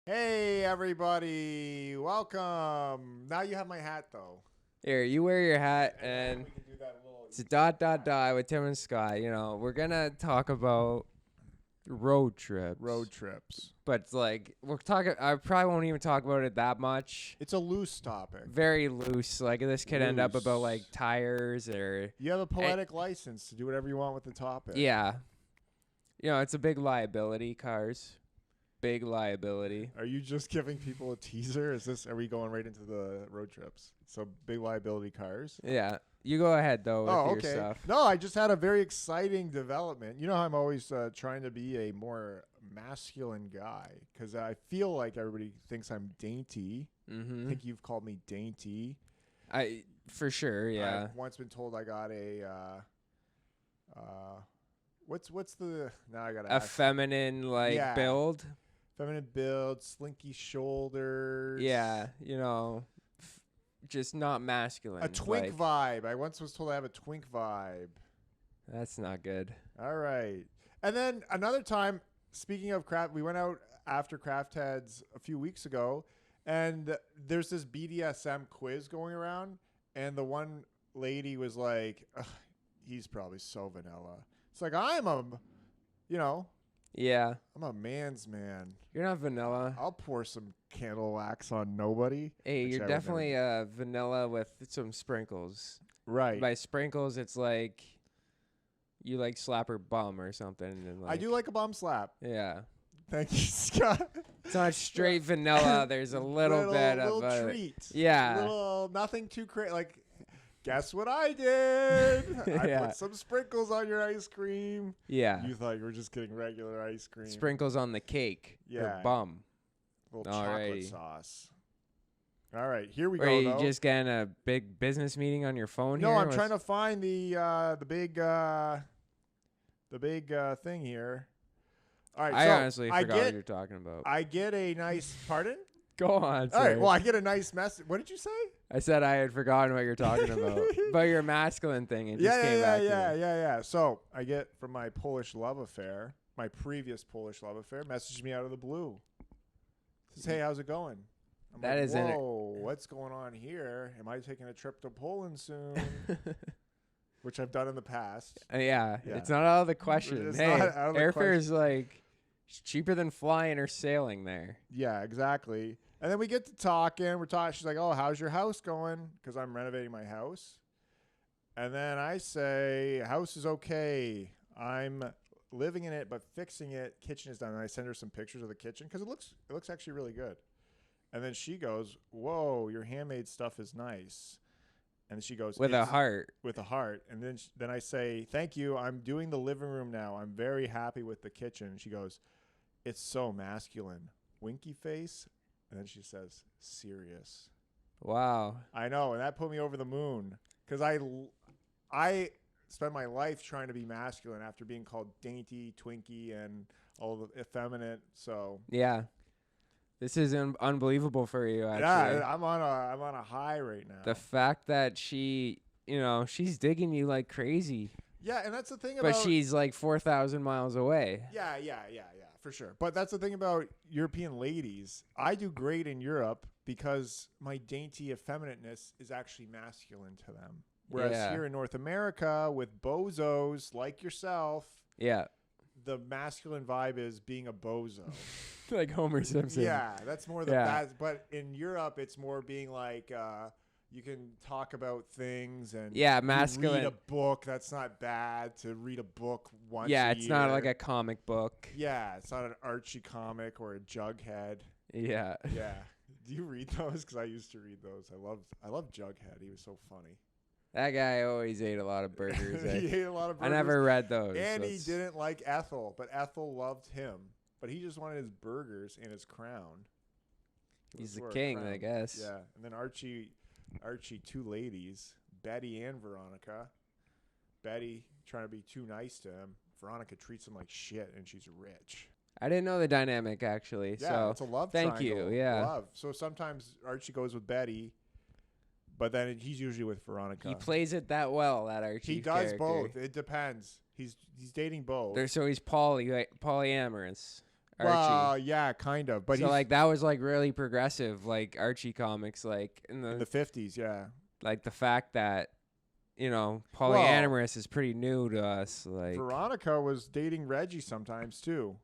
Hey everybody, welcome. Now you have my hat though. Here, you wear your hat, and we can do that little. it's a dot with Tim and Scott. You know, we're gonna talk about road trips. Road trips. But it's like we're talking. I probably won't even talk about it that much. It's a loose topic. Very loose. Like this could end up Loose. about like tires or You have a poetic license to do whatever you want with the topic. yeah. You know, it's a big liability. Cars, big liability. Are you just giving people a teaser? Are we going right into the road trips? So big liability cars. Yeah. You go ahead though with your stuff. No, I just had a very exciting development. You know how I'm always trying to be a more masculine guy because I feel like everybody thinks I'm dainty. Mm-hmm. I think you've called me dainty. For sure, yeah. I've once been told I got a what's the now I got A feminine build. Feminine build, slinky shoulders. Yeah, you know, just not masculine. A twink vibe. I once was told I have a twink vibe. That's not good. All right. And then another time, speaking of craft, we went out after Craft Heads a few weeks ago, and there's this BDSM quiz going around, and the one lady was like, he's probably so vanilla. It's like, Yeah. I'm a man's man. You're not vanilla. I'll pour some candle wax on nobody. Hey, you're definitely vanilla with some sprinkles. Right. By sprinkles, it's like you like slap her bum or something. And I do like a bum slap. Yeah. Thank you, Scott. It's not straight vanilla. There's a little bit of a treat. Yeah. Nothing too crazy. Like, guess what I did? I Yeah. put some sprinkles on your ice cream. Yeah. You thought you were just getting regular ice cream. Sprinkles on the cake. Yeah. Or bum. Little chocolate sauce. All right, here we Or go. Are you just getting a big business meeting on your phone here? No, I'm trying to find the big thing here. All right, I so honestly forgot what you're talking about. I get a nice pardon. Go on. All right, well, I get a nice message. What did you say? I said I had forgotten what you're talking about. But your masculine thing, it just came back to me. Yeah. So I get from my Polish love affair, my previous Polish love affair, messaged me out of the blue. Says, hey, how's it going? I'm That like, is whoa, what's going on here? Am I taking a trip to Poland soon? Which I've done in the past. Yeah, it's not out of the question. It's hey, not out of the airfare is like cheaper than flying or sailing there. Yeah, exactly. And then we get to talking. We're talking. She's like, oh, how's your house going? Because I'm renovating my house. And then I say, house is okay. I'm living in it, but fixing it. Kitchen is done. And I send her some pictures of the kitchen because it looks actually really good. And then she goes, whoa, your handmade stuff is nice. And she goes, with a heart. With a heart. And then I say, thank you. I'm doing the living room now. I'm very happy with the kitchen. And she goes, it's so masculine. Winky face. And then she says, serious. Wow. I know. And that put me over the moon. Because I spent my life trying to be masculine after being called dainty, twinky, and all the effeminate. So yeah. This is unbelievable for you, actually. Yeah, I'm on a high right now. The fact that she's digging you like crazy. Yeah, and that's the thing about... But she's like 4,000 miles away. Yeah, for sure. But that's the thing about European ladies. I do great in Europe because my dainty effeminateness is actually masculine to them. Whereas here in North America, with bozos like yourself... Yeah. The masculine vibe is being a bozo. Like Homer Simpson. Yeah, that's more the bad. But in Europe, it's more being like you can talk about things and masculine. Read a book. That's not bad to read a book once. Yeah, it's not like a comic book. Yeah, it's not an Archie comic or a Jughead. Yeah. Yeah. Do you read those? Because I used to read those. I love Jughead. He was so funny. That guy always ate a lot of burgers. He ate a lot of burgers. I never read those. And he didn't like Ethel, but Ethel loved him. But he just wanted his burgers and his crown. He's the king, I guess. Yeah. And then Archie, two ladies, Betty and Veronica. Betty trying to be too nice to him. Veronica treats him like shit, and she's rich. I didn't know the dynamic, actually. Yeah, so it's a love thank triangle. you. Yeah. Love. So sometimes Archie goes with Betty. But then he's usually with Veronica. He plays it that well, that Archie. He does character. both. It depends. He's dating both. So he's polyamorous. Archie. Well, yeah, kind of. But so like that was like really progressive, like Archie comics, like in the 50s, yeah. Like the fact that, you know, polyamorous is pretty new to us. Like Veronica was dating Reggie sometimes too.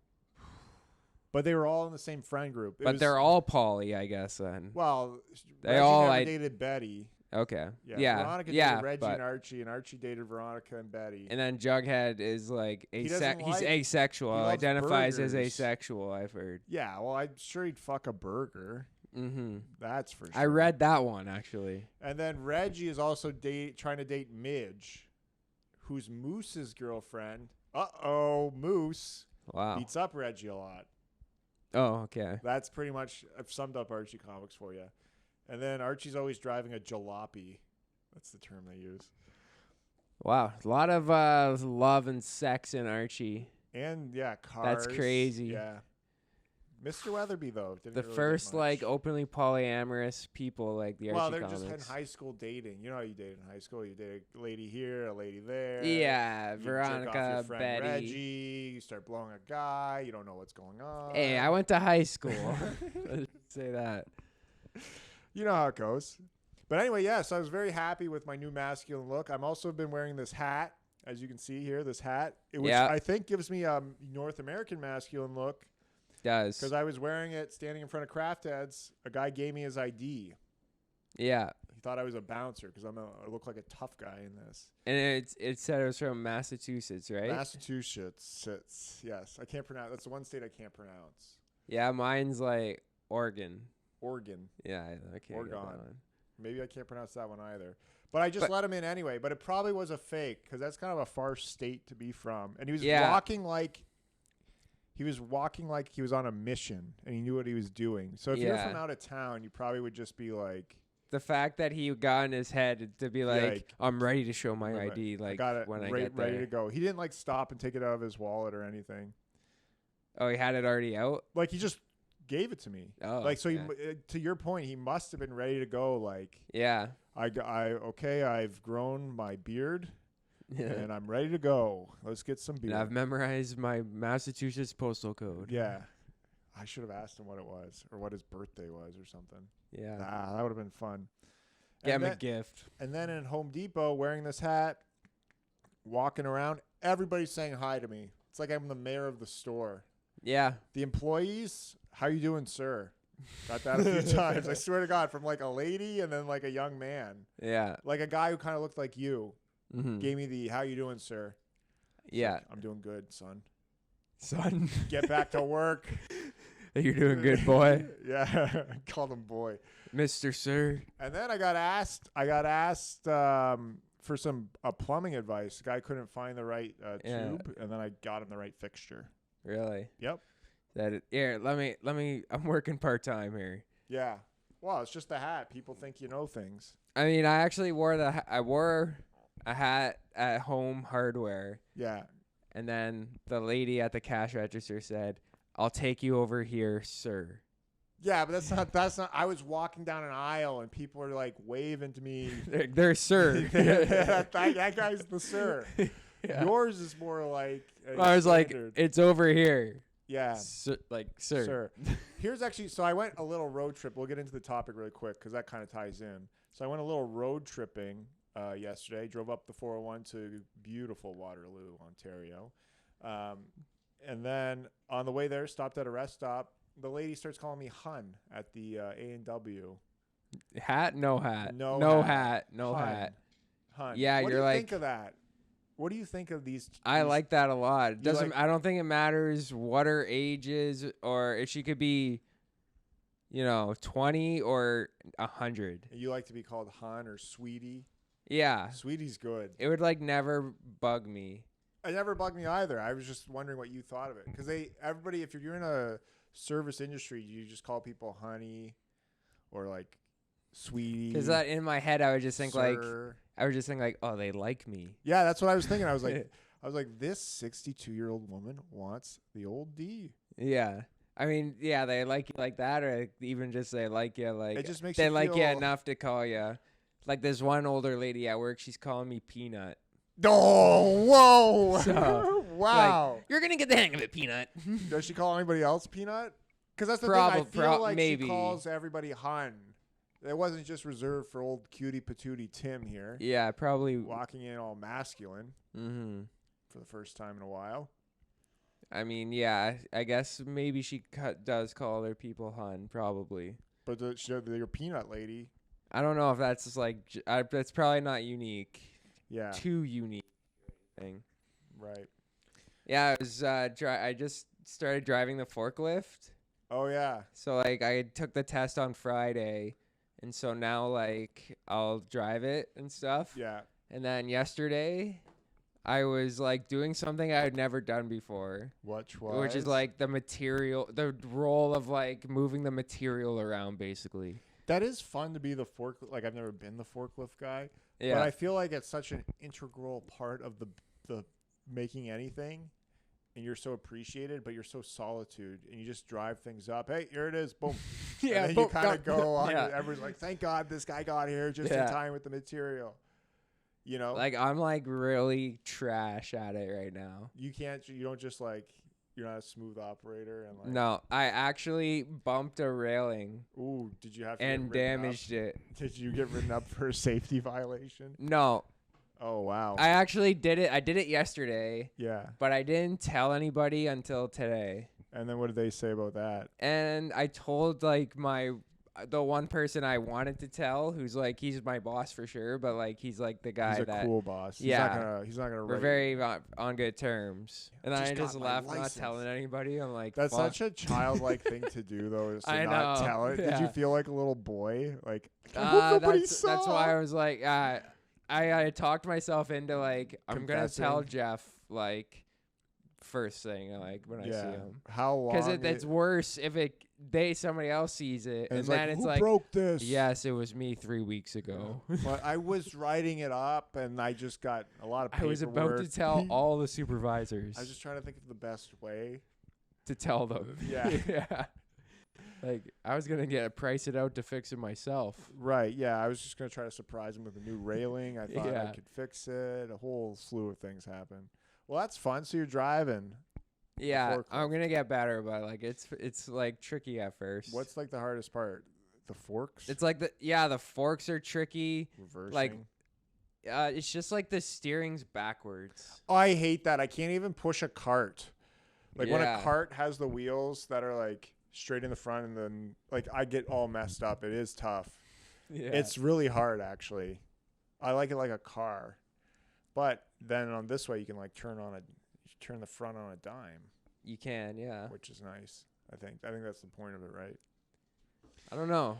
But they were all in the same friend group. They're all poly, I guess. Then. Well, they Reggie all never dated Betty. Okay. Yeah. Veronica dated Reggie and Archie dated Veronica and Betty. And then Jughead is like he's asexual. He identifies burgers. as asexual. I've heard. Yeah. Well, I'm sure he'd fuck a burger. Mm-hmm. That's for sure. I read that one actually. And then Reggie is also trying to date Midge, who's Moose's girlfriend. Moose. Wow. Beats up Reggie a lot. Oh, okay. That's pretty much, I've summed up Archie comics for you. And then Archie's always driving a jalopy. That's the term they use. Wow. A lot of love and sex in Archie. And, yeah, cars. That's crazy. Yeah. Mr. Weatherby, though. Didn't the really first, get much. like, openly polyamorous people, like the Archie they're comics. just in high school dating. You know how you date in high school? You date a lady here, a lady there. Yeah, you jerk off your Veronica, friend Betty. Reggie. You start blowing a guy. You don't know what's going on. Hey, I went to high school. Let's say that. You know how it goes. But anyway, so I was very happy with my new masculine look. I'm also been wearing this hat, as you can see here, this hat. Which I think gives me a North American masculine look. Does. Because I was wearing it standing in front of Craft Heads. A guy gave me his ID. Yeah. He thought I was a bouncer because I look like a tough guy in this. And it said it was from Massachusetts, right? Massachusetts. Yes. I can't pronounce. That's the one state I can't pronounce. Yeah, mine's like Oregon. Yeah, I can't get that one. Maybe I can't pronounce that one either. But I just let him in anyway. But it probably was a fake because that's kind of a far state to be from. And he was walking like he was on a mission and he knew what he was doing. So if you're from out of town, you probably would just be like. The fact that he got in his head to be like, I'm ready to show my ID. Like, I got it when I get there. ready to go. He didn't like stop and take it out of his wallet or anything. Oh, he had it already out? Like he just gave it to me. Oh, like so. To your point, he must have been ready to go. Like, yeah, I've grown my beard, and I'm ready to go. Let's get some beer. And I've memorized my Massachusetts postal code. Yeah, I should have asked him what it was or what his birthday was or something. Yeah, that would have been fun. Get him a gift. And then in Home Depot, wearing this hat, walking around, everybody's saying hi to me. It's like I'm the mayor of the store. Yeah. The employees, how you doing, sir? Got that a few times. I swear to God, from like a lady and then like a young man. Yeah. Like a guy who kind of looked like you. Gave me the, how you doing, sir? Yeah. Like, I'm doing good, son. Son. Get back to work. You're doing good, boy. Yeah. I called him boy. Mr. Sir. And then I got asked for some plumbing advice. The guy couldn't find the right tube, and then I got him the right fixture. Really? Yep. Here, let me. I'm working part time here. Yeah. Well, it's just a hat. People think you know things. I mean, I actually wore a hat at Home Hardware. Yeah. And then the lady at the cash register said, "I'll take you over here, sir." Yeah, but that's not. I was walking down an aisle and people were like waving to me. They're sir. that guy's the sir. Yeah. Yours is more like. I was standard. Like, it's over here. Yeah. Sir. Here's actually, so I went a little road trip. We'll get into the topic really quick because that kind of ties in. So I went a little road tripping yesterday. Drove up the 401 to beautiful Waterloo, Ontario. And then on the way there, stopped at a rest stop. The lady starts calling me hun at the A&W. Hat? No hat. No hat. No hat. Hun. Yeah, what you're like. What do you like. think of that? What do you think of these? I like that a lot. It doesn't. I don't think it matters what her age is, or if she could be, 20 or 100. You like to be called hun or sweetie? Yeah. Sweetie's good. It would never bug me. It never bugged me either. I was just wondering what you thought of it. Because everybody, if you're in a service industry, you just call people honey or like sweetie. Because in my head, I would just think sir. Oh, they like me. Yeah, that's what I was thinking. I was like, this 62-year-old woman wants the old D. Yeah. I mean, yeah, they like you like that, or even just they like you like it just makes they you like feel, you enough to call you. Like this one older lady at work, she's calling me Peanut. Oh, whoa. So, wow. Like, you're going to get the hang of it, Peanut. Does she call anybody else Peanut? Because that's the thing. I feel like maybe. she calls everybody Hun. It wasn't just reserved for old cutie patootie Tim here. Yeah, probably. Walking in all masculine for the first time in a while. I mean, yeah, I guess maybe she does call other people Hun, probably. But your Peanut lady. I don't know if that's just like, that's probably not unique. Yeah. Too unique thing. Right. Yeah, I was I just started driving the forklift. Oh, yeah. So, like, I took the test on Friday, and so now, like, I'll drive it and stuff. Yeah. And then yesterday, I was, like, doing something I had never done before. Which is, like, the role of, like, moving the material around, basically. That is fun to be the forklift. Like, I've never been the forklift guy. Yeah. But I feel like it's such an integral part of the making anything. And you're so appreciated, but you're so solitude, and you just drive things up. Hey, here it is, boom. Yeah, and then you kind of go on. Yeah. Everyone's like, "Thank God this guy got here just in time with the material." You know, like I'm like really trash at it right now. You don't just like you're not a smooth operator and like. No, I actually bumped a railing. Ooh, did you have to and damaged it? Did you get written up for a safety violation? No. Oh, wow. I actually did it. I did it yesterday. Yeah. But I didn't tell anybody until today. And then what did they say about that? And I told like the one person I wanted to tell, who's like, he's my boss for sure, but like he's like the guy he's a cool boss. Yeah. He's not gonna. We're very on good terms. And then I just left, not telling anybody. I'm like, that's fuck. such a childlike thing to do, though, is to I not know. tell it. Yeah. Did you feel like a little boy? Like, I hope nobody saw. That's why I was like, I talked myself into like, I'm gonna tell Jeff like first thing like when I see him. How long? Because it's worse if somebody else sees it and then it's who like, broke this? Yes, it was me 3 weeks ago. But I was writing it up and I just got a lot of paperwork. I was about to tell all the supervisors. I was just trying to think of the best way to tell them. Yeah. Yeah. Like, I was going to price it out to fix it myself. Right, yeah. I was just going to try to surprise him with a new railing. I thought I Yeah. could fix it. A whole slew of things happen. Well, that's fun. So you're driving. Yeah, I'm going to get better, but, like, it's like, tricky at first. What's, like, the hardest part? The forks? It's like, the forks are tricky. Reversing? Like, it's just, like, the steering's backwards. Oh, I hate that. I can't even push a cart. Like, when a cart has the wheels that are, like, straight in the front and then like I get all messed up. It is tough. Yeah. It's really hard actually. I like it like a car. But then on this way you can like turn the front on a dime. You can, yeah. Which is nice. I think that's the point of it, right? I don't know.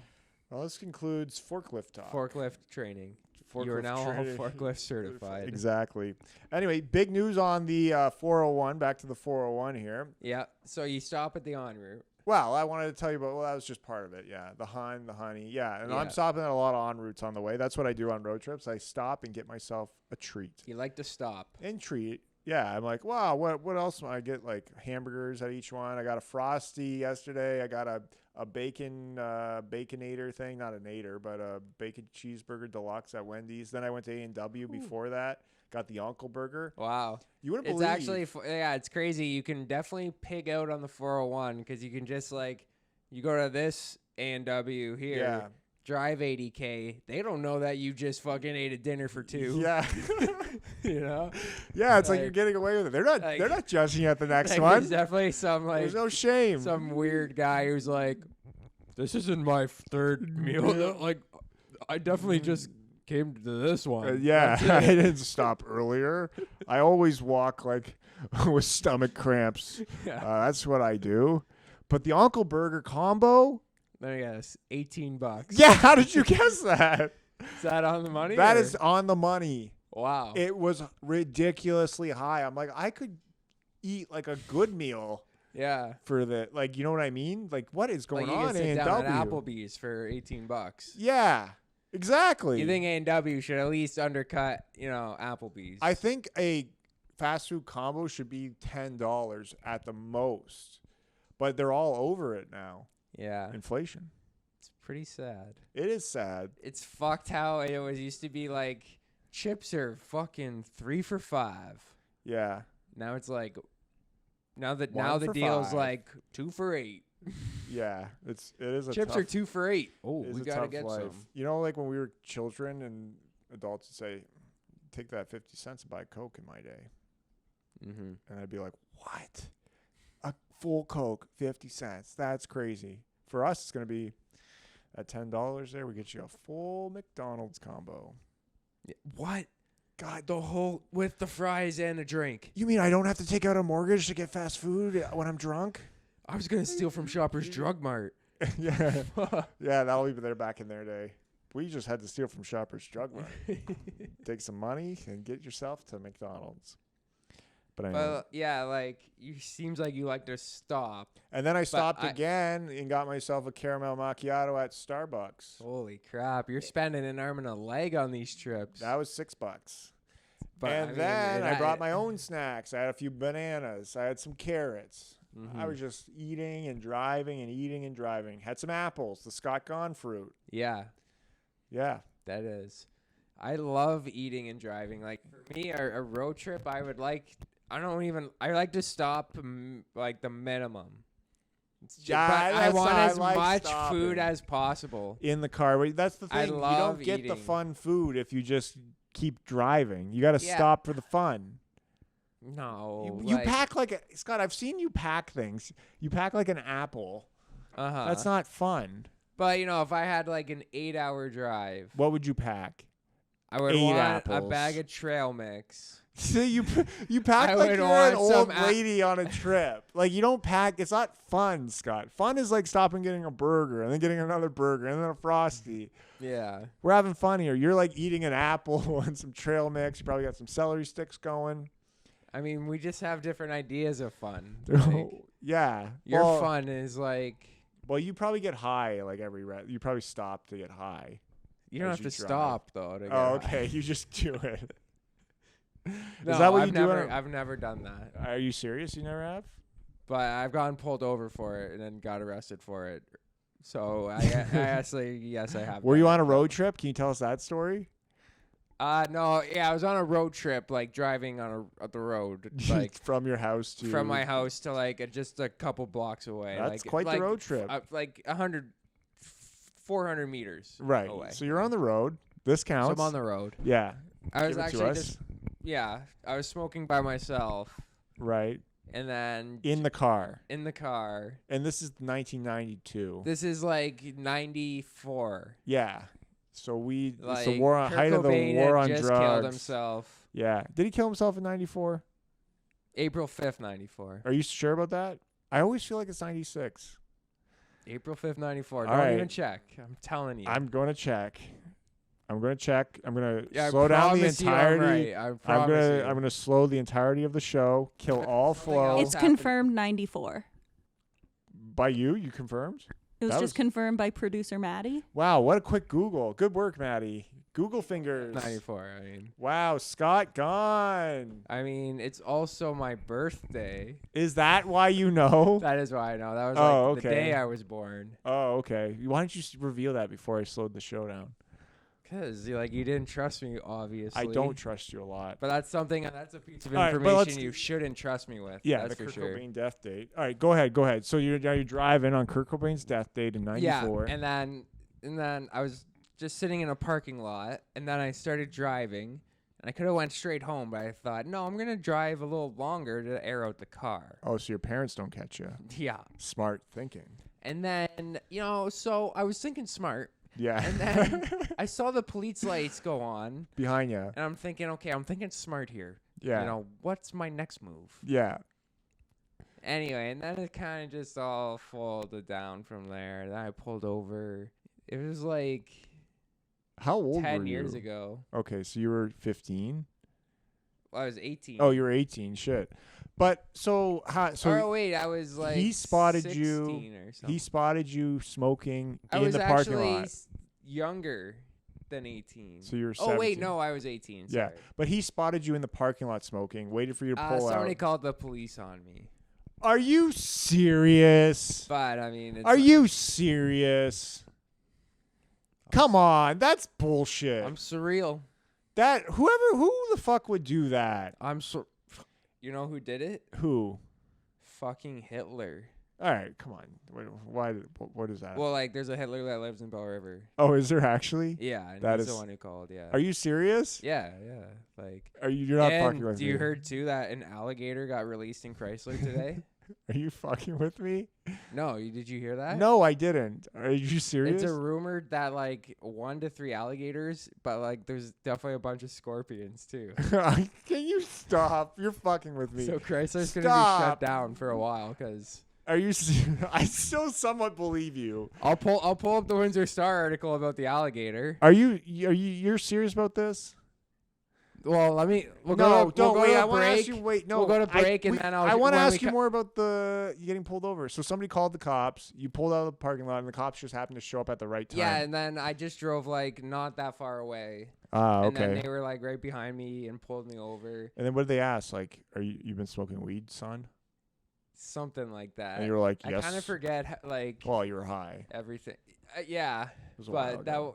Well, this concludes forklift talk. Forklift training. You are now all forklift certified. Exactly. Anyway, big news on the 401. Back to the 401 here. Yeah. So you stop at the en route. Well, I wanted to tell you about, that was just part of it. Yeah. The honey. Yeah. And I'm stopping at a lot of en routes on the way. That's what I do on road trips. I stop and get myself a treat. You like to stop. And treat. Yeah. I'm like, wow, what else? I get like hamburgers at each one. I got a Frosty yesterday. I got a baconator thing, not a nader, but a bacon cheeseburger deluxe at Wendy's. Then I went to A&W before that. Got the Uncle Burger. Wow. You wouldn't believe. It's actually, it's crazy. You can definitely pig out on the 401 because you can just like, you go to this A&W here, drive 80K. They don't know that you just fucking ate a dinner for two. Yeah. You know? Yeah, it's like you're getting away with it. They're not judging you at the next one. There's definitely some like, there's no shame. Some weird guy who's like, this isn't my third meal. Like, I definitely just came to this one. Yeah, I didn't stop earlier. I always walk like with stomach cramps. Yeah. That's what I do. But the Uncle Burger combo. Let me guess, $18. Yeah, how did you guess that? Is that on the money? That is on the money. Wow. It was ridiculously high. I'm like, I could eat like a good meal. Yeah. For the, like, you know what I mean? Like, what is going on in A&W? Down at Applebee's for $18. Yeah, exactly. You think A&W should at least undercut, Applebee's? I think a fast food combo should be $10 at the most, but they're all over it now. Yeah. Inflation. It's pretty sad. It is sad. It's fucked how it was used to be like chips are fucking 3 for $5. Yeah. Now it's like now the 1 for deal's $5. like 2 for $8. Yeah, it is a chips tough, are 2 for $8. Oh, it is we a gotta tough get life. some. You know, like when we were children and adults would say, "Take that 50 cents and buy Coke in my day," and I'd be like, "What? A full Coke, 50 cents? That's crazy." For us, it's gonna be at $10 there. We get you a full McDonald's combo. Yeah. What? God, The whole with the fries and a drink. you mean I don't have to take out a mortgage to get fast food when I'm drunk? I was gonna steal from Shoppers Drug Mart. Yeah, yeah, that'll be there back in their day. We just had to steal from Shoppers Drug Mart. Take some money and get yourself to McDonald's. But anyway. But yeah, like you seems like you like to stop. And then I stopped again and got myself a caramel macchiato at Starbucks. Holy crap! You're spending an arm and a leg on these trips. That was $6. But And then I brought my own snacks. I had a few bananas. I had some carrots. I was just eating and driving and eating and driving. Had some apples, the Scott Gone fruit. Yeah, Yeah. that is. I love eating and driving. Like for me, a road trip, I like to stop like the minimum. Yeah, I want as like much stopping food as possible. in the car. But that's the I thing. You love don't get the eating. fun food if you just keep driving. You got to stop for the fun. No, You pack Scott, I've seen you pack things. You pack like an apple. That's not fun. But if I had like an 8-hour drive, What would you pack? I would 8 want a apples. bag of trail mix. So you pack I like would you're want an old some lady on a trip. Like you don't pack. It's not fun, Scott. Fun is like stopping, getting a burger, and then getting another burger, and then a Frosty. Yeah. We're having fun here. You're like eating an apple and some trail mix. You probably got some celery sticks going. I mean, we just have different ideas of fun. Yeah. Your fun is like Well, you probably get high like you probably stop to get high. you don't as have you to drive. stop though. To get Oh, high. okay. You just do it. No, Is that what I've you never, do? I've never done that. Are you serious? You never have? But I've gotten pulled over for it and then got arrested for it. So I actually, yes, I have. Were you done on a it. road trip? Can you tell us that story? No, yeah, I was on a road trip, like driving on the road, like From your house to from my house to like just a couple blocks away. That's like, quite the road trip. Like 400 meters Right. away. So you're on the road. This So counts. I'm on the road. Yeah. I was Give it to actually us. I was smoking by myself, Right. and then In the car. in the car. And this is 1992. This is like 94. Yeah. So Like it's the war on, Kurt height of the Cobain war had on just drugs. killed himself. Yeah. Did he kill himself in 94? April 5th, 94. Are you sure about that? I always feel like it's 96. April 5th, 94. All Don't right. even check. I'm telling you. I'm going to check. I'm going to I slow down the promise you I'm entirety. right. I I'm promise going you. to I'm going to slow the entirety of the show, kill all flow. It's confirmed 94. By you confirmed? It was That just was- confirmed by producer Maddie. Wow, what a quick Google. Good work, Maddie. Google fingers. 94. Wow, Scott gone. I mean, it's also my birthday. Is that why you know? That is why I know. That was Oh, like the okay. day I was born. Oh, okay. Why don't you reveal that before I slowed the show down? Because you didn't trust me, obviously. I don't trust you a lot. But that's a piece of All right, but information let's- you shouldn't trust me with. Yeah, that's the for Kurt sure. Cobain death date. All right, go ahead. So you're driving on Kurt Cobain's death date in '94. Yeah, and then I was just sitting in a parking lot, and then I started driving, and I could have went straight home, but I thought, no, I'm gonna drive a little longer to air out the car. Oh, so your parents don't catch you. Yeah, Smart thinking. and then so I was thinking smart, Yeah. and then I saw the police lights go on, Behind you. and I'm thinking, okay, I'm thinking smart here. Yeah. What's my next move? Yeah. Anyway, and then it kind of just all folded down from there. Then I pulled over. It was like How old 10 were you? years ago. Okay, so you were 15. Well, I was 18. Oh, you were 18. Shit. But so Oh wait, I was like he spotted 16 you. or something. He spotted you smoking I in was the parking actually lot. younger than 18. So you were Oh wait, 17. no, I was 18. Yeah, Sorry. but he spotted you in the parking lot smoking, waited for you to pull Somebody out. called the police on me. Are you serious? But I mean, it's Are you serious? Come on, that's bullshit. I'm surreal. Who the fuck would do that? You know who did it? Who? Fucking Hitler. All right, come on. Why? What is that? Well, like, there's a Hitler that lives in Bell River. Oh, is there actually? Yeah, and that he's is the one who called. Yeah. Are you serious? Yeah. Like. You're not fucking with me? You heard too that an alligator got released in Chrysler today? Are you fucking with me? No, did you hear that? No, I didn't. Are you serious? It's a rumor that like 1 to 3 alligators, but like there's definitely a bunch of scorpions too. Can you stop? You're fucking with me. So Chrysler's gonna be shut down for a while because. Are you? I still somewhat believe you. I'll pull up the Windsor Star article about the alligator. You're serious about this? Well, we'll no, go don't to wait. a I want to break. ask you. Wait, no. We'll go to break and then I want to ask you more about you getting pulled over. So somebody called the cops. You pulled out of the parking lot, and the cops just happened to show up at the right time. Yeah, and then I just drove like not that far away. Ah, okay. And then they were like right behind me and pulled me over. And then what did they ask? Like, you've been smoking weed, son? Something like that. And you were like, yes. I kind of forget like. Well, you were high. Everything. Yeah, but that.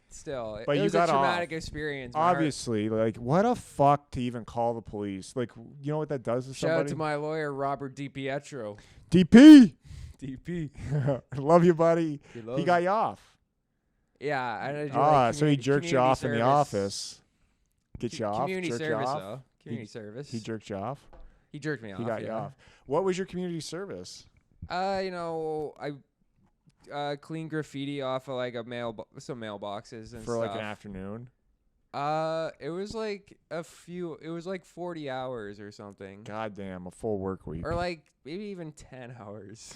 Still, but it was got a traumatic off. experience. Obviously, like, what a fuck to even call the police. Like, you know what that does to somebody? Shout out to my lawyer, Robert DiPietro. DP! DP. I love you, buddy. He got you off. Yeah. So he jerked you off in the office. Get you off? Community jerk service, you off? though. Community service. He jerked you off? He jerked me off. He got you off. What was your community service? I clean graffiti off of like some mailboxes and for stuff. like an afternoon. It was like it was like 40 hours or something. Goddamn, a full work week. Or like maybe even 10 hours.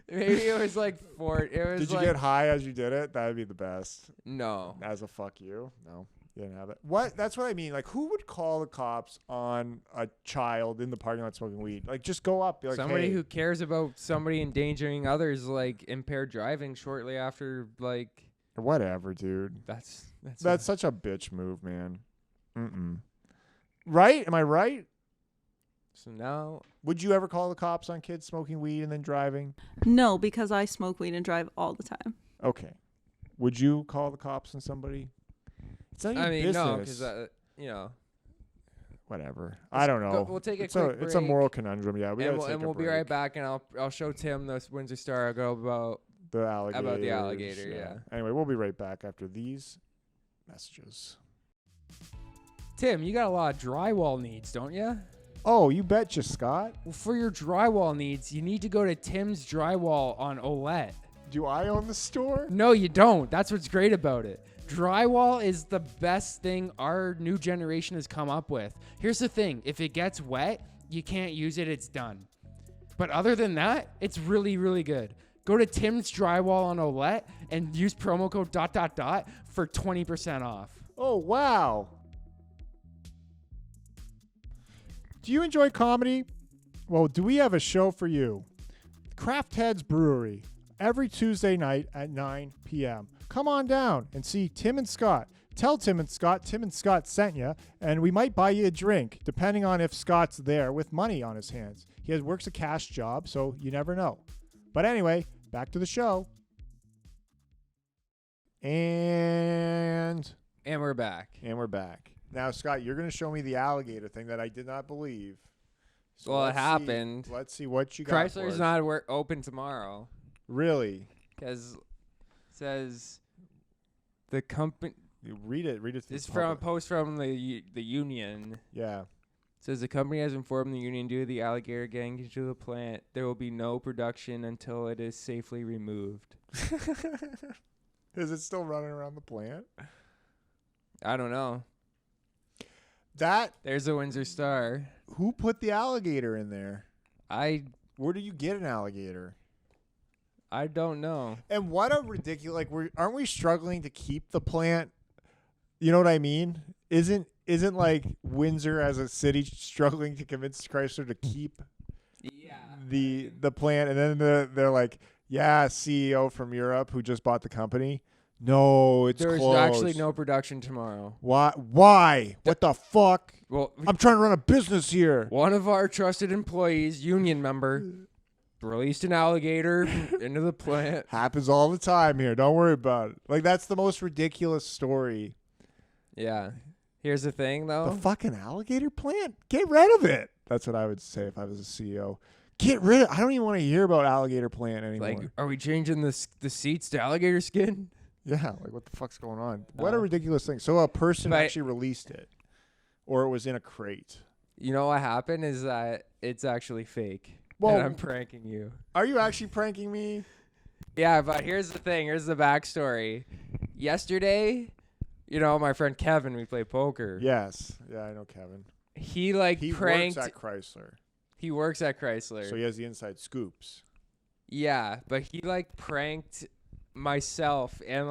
Maybe it was like 4. Did you get high as you did it? That would be the best. No. As a fuck you? No. You didn't have that. What? That's what I mean. Like, who would call the cops on a child in the parking lot smoking weed? Like, just go up. Be like, somebody hey. who cares about somebody endangering others, like impaired driving shortly after, like. Whatever, dude. That's such a bitch move, man. Right? Am I right? So now. Would you ever call the cops on kids smoking weed and then driving? No, because I smoke weed and drive all the time. Okay. Would you call the cops on somebody? It's not your business. No, because whatever. I don't know. We'll take it's quick break. It's a moral conundrum. Yeah, we'll be right back, and I'll show Tim the Windsor Star about the alligator. About the alligator, yeah. Anyway, we'll be right back after these messages. Tim, you got a lot of drywall needs, don't you? Oh, you betcha, Scott. Well, for your drywall needs, you need to go to Tim's Drywall on Olette. Do I own the store? No, you don't. That's what's great about it. Drywall is the best thing our new generation has come up with. Here's the thing. If it gets wet, you can't use it. It's done. But other than that, it's really, really good. Go to Tim's Drywall on Olette and use promo code ... for 20% off. Oh, wow. Do you enjoy comedy? Well, do we have a show for you? Craft Heads Brewery, every Tuesday night at 9 p.m. Come on down and see Tim and Scott. Tell Tim and Scott sent you, and we might buy you a drink, depending on if Scott's there with money on his hands. He works a cash job, so you never know. But anyway, back to the show. And we're back. Now, Scott, you're going to show me the alligator thing that I did not believe. So well, it happened. Let's see what you got. Chrysler's not open tomorrow. Really? Because it says the company. Read it. It's from a post from the union. Yeah. It says the company has informed the union due to the alligator getting into the plant, there will be no production until it is safely removed. Is it still running around the plant? I don't know. There's a Windsor Star. Who put the alligator in there? Where do you get an alligator? I don't know. And what a ridiculous, aren't we struggling to keep the plant? You know what I mean? Isn't like Windsor as a city struggling to convince Chrysler to keep the plant? And then they're like, yeah, CEO from Europe who just bought the company. No, it's There's closed. actually no production tomorrow. Why? What the fuck? Well, I'm trying to run a business here. One of our trusted employees, union member, released an alligator into the plant. Happens all the time here. Don't worry about it. Like, that's the most ridiculous story. Yeah. Here's the thing, though. The fucking alligator plant? Get rid of it. That's what I would say if I was a CEO. Get rid of it. I don't even want to hear about alligator plant anymore. Like, are we changing the seats to alligator skin? Yeah, like what the fuck's going on? What a ridiculous thing. So a person actually released it, or it was in a crate. You know what happened is that it's actually fake. Well, and I'm pranking you. Are you actually pranking me? Yeah, but here's the thing. Here's the backstory. Yesterday, you know, my friend Kevin, we play poker. Yes. Yeah, I know Kevin. He pranked. Works at Chrysler. He works at Chrysler. So he has the inside scoops. Yeah, but he pranked myself and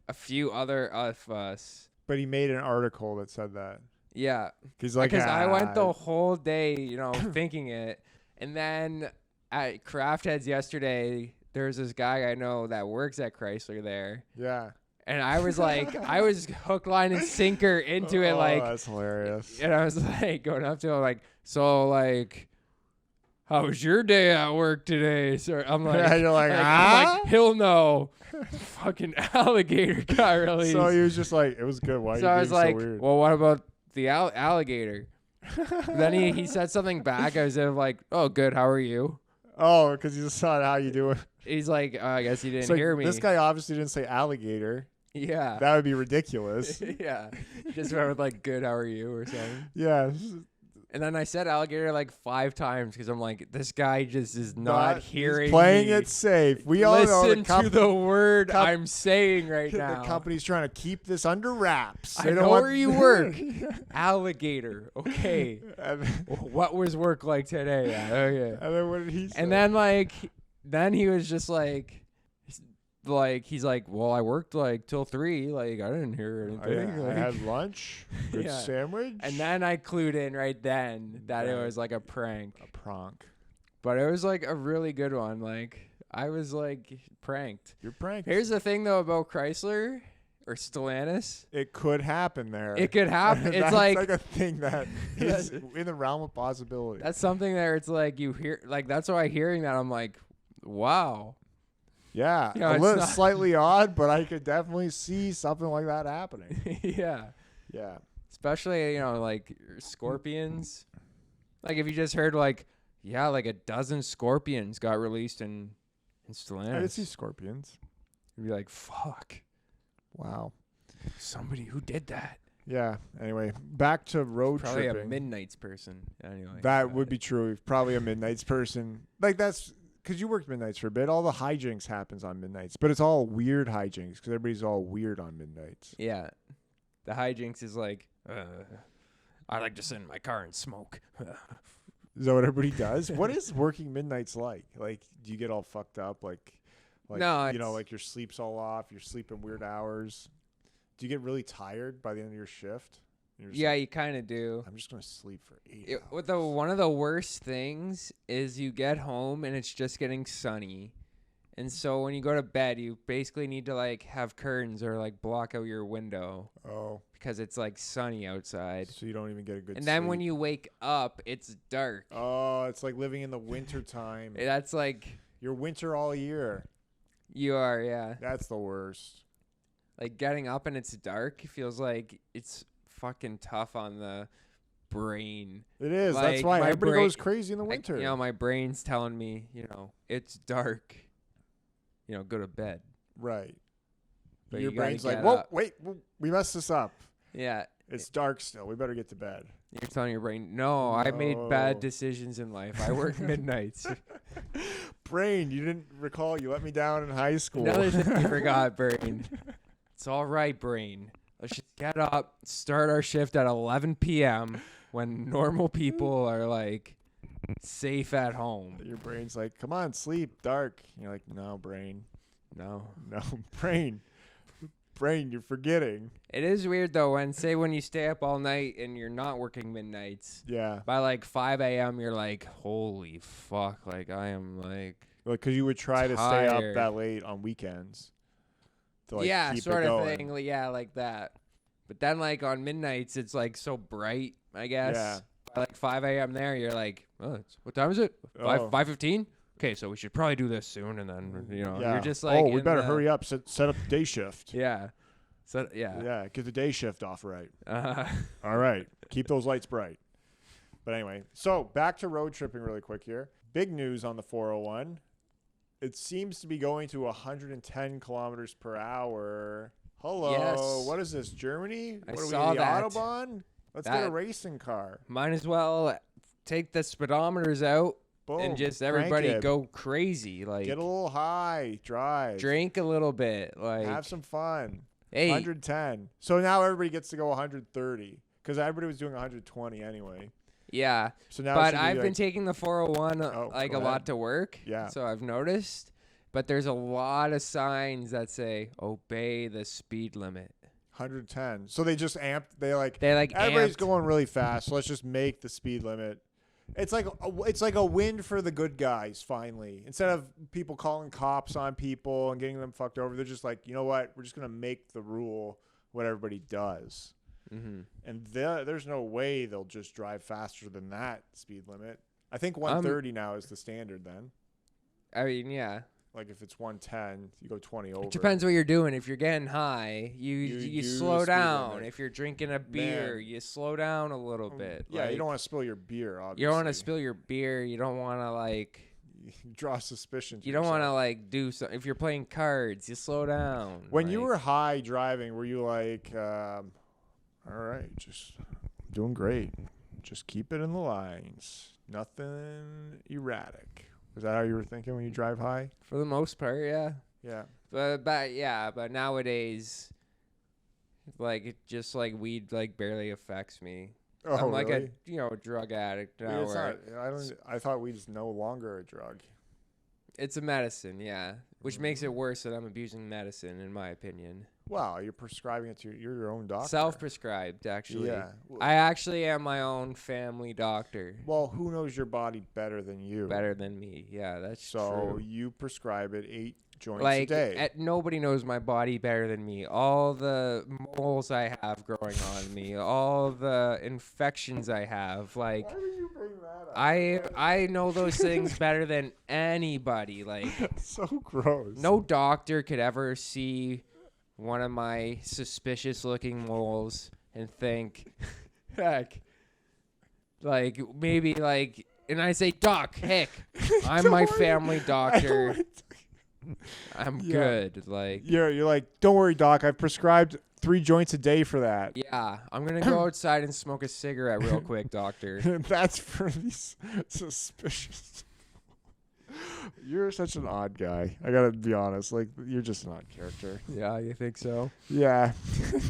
a few other of us. But he made an article that said that. Yeah. He's like, because I went the whole day, you know, thinking it. And then at Craft Heads yesterday, there's this guy I know that works at Chrysler there. Yeah. And I was I was hook, line, and sinker into it. That's hilarious. And I was going up to him so how was your day at work today? So I'm you're like, I'm like, he'll know. Fucking alligator got released. So he was just like, it was good. Why so are you I was being so weird? well, what about the alligator? Then he said something back. I was oh, good. How are you? Oh, because you just saw how you doing. He's like, oh, I guess you didn't hear me. This guy obviously didn't say alligator. Yeah. That would be ridiculous. Yeah. Just went with good, how are you or something. Yeah. And then I said alligator 5 times because I'm this guy just is not hearing he's playing me. it safe. We all know Listen to the word I'm saying right now. The company's trying to keep this under wraps. I know where you work. Alligator. Okay. What was work like today? Okay. And then what did he say? And then then he was just he's well, I worked till 3. I didn't hear anything. I had lunch. Good sandwich. And then I clued in right then that it was a prank. A prank. But it was a really good one. I was pranked. You're pranked. Here's the thing though about Chrysler or Stellantis. It could happen there. It could happen. It's that's like a thing that is in the realm of possibility. That's something there. It's you hear that's why hearing that I'm wow. Yeah, you know, a little slightly odd, but I could definitely see something like that happening. Yeah. Yeah. Especially, scorpions. If you just heard a dozen scorpions got released in Stellantis. I did see scorpions. You'd be fuck. Wow. Somebody who did that. Yeah. Anyway, back to road Probably tripping. A Midnight's person. Anyway. That would be true. Probably a Midnight's person. That's because you worked midnights for a bit. All the hijinks happens on midnights, but it's all weird hijinks because everybody's all weird on midnights. Yeah. The hijinks is I like to sit in my car and smoke. Is that what everybody does? What is working midnights like? Do you get all fucked up? No, your sleep's all off. You're sleeping weird hours. Do you get really tired by the end of your shift? Yeah, you kind of do. I'm just going to sleep for 8 hours. One of the worst things is you get home and it's just getting sunny. And so when you go to bed, you basically need to have curtains or block out your window. Oh. Because it's sunny outside. So you don't even get a good And sleep. then when you wake up, it's dark. Oh, it's like living in the winter time. That's you're winter all year. You are, yeah. That's the worst. Getting up and it's dark feels it's fucking tough on the brain. It is. That's why everybody goes crazy in the winter. My brain's telling me, it's dark. Go to bed. Right. But your brain's whoa, wait, we messed this up. Yeah. It's dark still. We better get to bed. You're telling your brain, no, I made bad decisions in life. I work midnights. Brain, you didn't recall you let me down in high school. Another thing you forgot, brain. It's all right, brain. Let's just get up, start our shift at 11 p.m. when normal people are safe at home. Your brain's come on, sleep, dark. And you're no, brain. No, brain. Brain, you're forgetting. It is weird though when you stay up all night and you're not working midnights. Yeah. By 5 a.m. you're holy fuck, I am because you would try tired. To stay up that late on weekends. To, yeah, keep sort it of going. thing. Yeah, like that. But then on midnights it's so bright, I guess. Yeah. By 5 a.m. there, you're oh, what time is it? 5:15? okay, so we should probably do this soon, and then Yeah. you're just like, we better hurry up. Set up the day shift. Yeah. So yeah. Yeah, get the day shift off right. Uh, All right. Keep those lights bright. But anyway, so back to road tripping really quick here. Big news on the 401. It seems to be going to 110 kilometers per hour. Hello. Yes. What is this, Germany? I What are saw we, the that. Autobahn? Let's get a racing car. Might as well take the speedometers out Boom. and just Crank everybody it. go crazy. Like, Get a little high. Drive. drink a little bit. Like, Have some fun. hey, 110. So now everybody gets to go 130 because everybody was doing 120 anyway. yeah. So now, But I've been taking the 401 Oh, like go a ahead. lot to work. Yeah. So I've noticed. But there's a lot of signs that say obey the speed limit. 110. So they just amped. They like everybody's amped. going really fast. So let's just make the speed limit. It's like a win for the good guys. Finally, instead of people calling cops on people and getting them fucked over, they're just like, you know what? We're just gonna make the rule what everybody does. Mm-hmm. And there's no way they'll just drive faster than that speed limit. I think 130 now is the standard then. I mean, yeah. Like if it's 110, you go 20 over. It depends what you're doing. If you're getting high, you do slow speed down. limit. If you're drinking a beer, Man. you slow down a little bit. Yeah, Like, you don't want to spill your beer, obviously. You don't want to spill your beer. You don't want to like. Draw suspicion. You don't want to like do so. If you're playing cards, you slow down. When you like- were high driving, were you like, all right, just doing great. Just keep it in the lines. Nothing erratic. Was that how you were thinking when you drive high? for the most part, yeah. Yeah. But nowadays, like it just like weed like barely affects me. Oh, I'm like really? a drug addict now. It's Where not, I thought weed's no longer a drug. it's a medicine, yeah, which makes it worse that I'm abusing medicine, in my opinion. Wow, you're prescribing it to you're your own doctor. Self-prescribed, actually. Yeah. I actually am my own family doctor. Well, who knows your body better than you? Better than me. Yeah, that's So true. you prescribe it 8 joints a Like, day. nobody knows my body better than me. All the moles I have growing on me, all the infections I have, like, Why would you bring that up? I know those things better than anybody. Like, So gross. no doctor could ever see one of my suspicious-looking moles and think, heck, like, maybe, like, and I say, Doc, heck, I'm my family doctor. I'm Yeah. good. Like, You're like, don't worry, doc. I've prescribed 3 joints a day for that. yeah, I'm going to go outside and smoke a cigarette real quick, doctor. That's for these suspicious. You're such an odd guy. I gotta be honest. Like, you're just an odd character. Yeah, you think so? Yeah,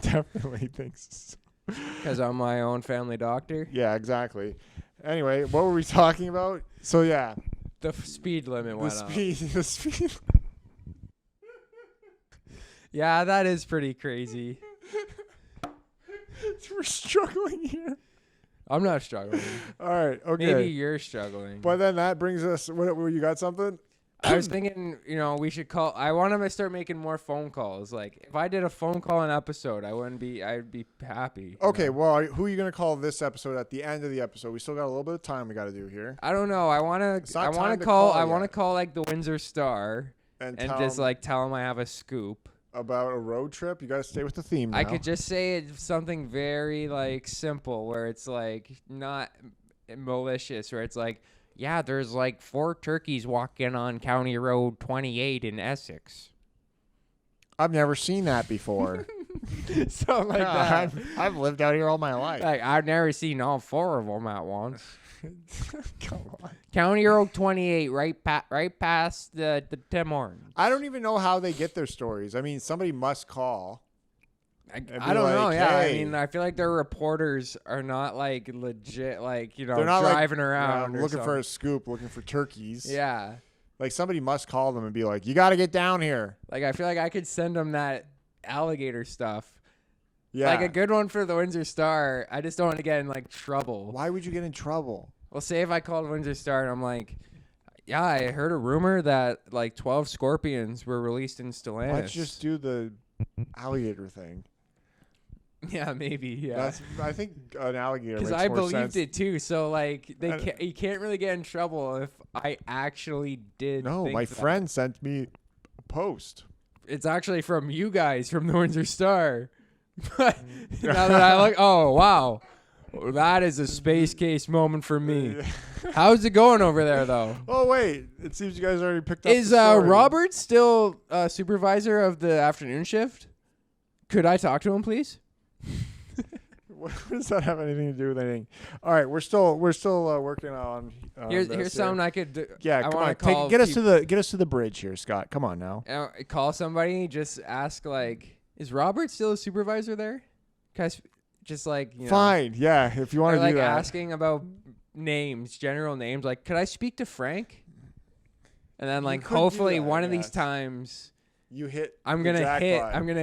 definitely thinks. Because I'm my own family doctor? Yeah, exactly. Anyway, what were we talking about? So yeah, The speed limit the went up. speed. Yeah, that is pretty crazy. We're struggling here. I'm not struggling. All right. Okay. Maybe you're struggling. But then that brings us. What you got? Something? I was thinking, we should call. I want to start making more phone calls. Like, if I did a phone call an episode, I'd be happy. Okay, well, who are you gonna call this episode at the end of the episode? We still got a little bit of time we got to do here. I don't know. I want It's not time to to call. call I want to yet. call like the Windsor Star And and tell just 'em like tell them I have a scoop. about a road trip. You got to stay with the theme now. I could just say it's something very like simple, where it's like not malicious, where it's like, yeah, there's like 4 turkeys walking on County Road 28 in Essex. I've never seen that before. Something like that. I've lived out here all my life. Like, I've never seen all 4 of them at once. Come on. County Road 28, right past the Tim Hortons. I don't even know how they get their stories. I mean, somebody must call. I be don't know. like, Yeah, hey. I mean, I feel like their reporters are not like legit, like They're not like, driving around, or looking for a something. scoop, looking for turkeys. Yeah, Like somebody must call them and be like, "You got to get down here." like I feel like I could send them that alligator stuff. Yeah. Like a good one for the Windsor Star. I just don't want to get in like trouble. Why would you get in trouble? Well, say if I called Windsor Star and I'm like, yeah, I heard a rumor that like 12 scorpions were released in Stellantis. Why don't you just do the alligator thing? Yeah, maybe. Yeah. I think an alligator makes Because I more believed sense. it too. So like you can't really get in trouble if I actually did. No, think my that. friend sent me a post. It's actually from you guys from the Windsor Star. But now that I look, oh wow, that is a space case moment for me. How's it going over there though? Oh wait, it seems you guys already picked up. Is the story. Robert still supervisor of the afternoon shift? Could I talk to him, please? What does that have anything to do with anything? All right, we're still working on. Here's something I could do. Yeah, come on, get us to the bridge here, Scott. Come on now. Call somebody. Just ask like, is Robert still a supervisor there? Guys, just like Fine, yeah. If you want to do that, asking about names, general names. Like, could I speak to Frank? And then like, hopefully one of these times. You hit. I'm gonna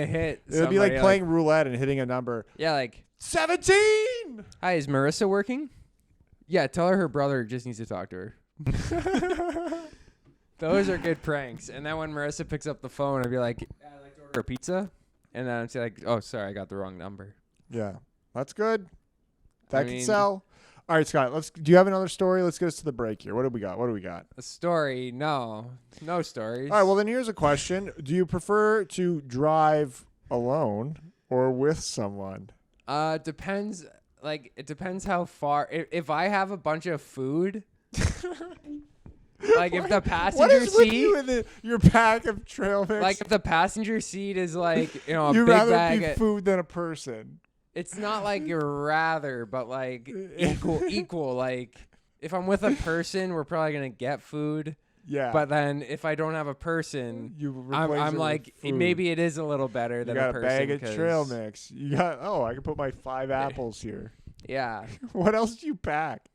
hit. It'll be like playing roulette and hitting a number. Yeah, like 17. Hi, is Marissa working? Yeah, tell her brother just needs to talk to her. Those are good pranks. And then when Marissa picks up the phone, I'd be like, I'd like to order a pizza. And then I'd say like, oh, sorry, I got the wrong number. Yeah, that's good. That can sell. All right, Scott. Do you have another story? Let's get us to the break here. What do we got? A story? No stories. All right. Well, then here's a question: do you prefer to drive alone or with someone? Depends. Like, it depends how far. If I have a bunch of food, like if the passenger what is seat, with you in your pack of trail mix? like if the passenger seat is like a you'd big rather bag be of food than a person. It's not like you're rather, but like equal. Like if I'm with a person, we're probably gonna get food. Yeah. But then if I don't have a person, I'm like maybe it is a little better than a person. You got a bag of trail mix. You got I can put my 5 apples here. Yeah. What else do you pack?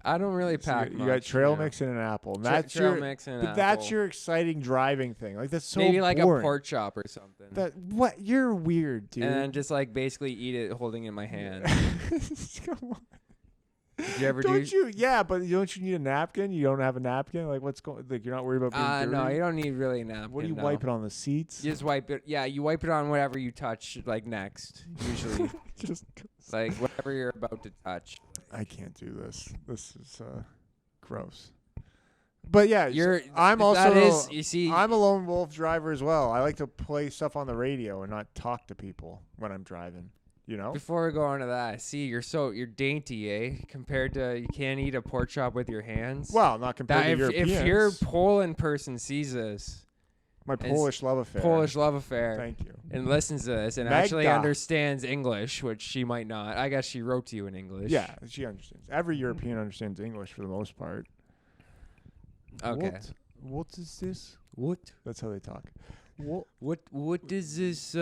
I don't really pack much. You got trail mix and an apple. And that's trail mix and an apple. That's your exciting driving thing. Like that's so maybe like boring. a pork chop or something. What? You're weird, dude. And then just like basically eat it holding it in my hand. Come on. Did you ever Yeah, but don't you need a napkin? You don't have a napkin? Like what's going? Like you're not worried about being dirty? No, you don't need really a napkin. What do you wipe it on the seats? You just wipe it. Yeah, you wipe it on whatever you touch. Like next, usually. Just like whatever you're about to touch. I can't do this. This is gross. But yeah, I'm also I'm a lone wolf driver as well. I like to play stuff on the radio and not talk to people when I'm driving. You know. Before we go on to that, you're dainty, eh? Compared to you can't eat a pork chop with your hands. Well, not compared to Europeans. If your Poland person sees this, my Polish love affair. Thank you. And listens to this and actually understands English, which she might not. I guess she wrote to you in English. Yeah, she understands. Every European understands English for the most part. Okay. What is this? What? That's how they talk. What is this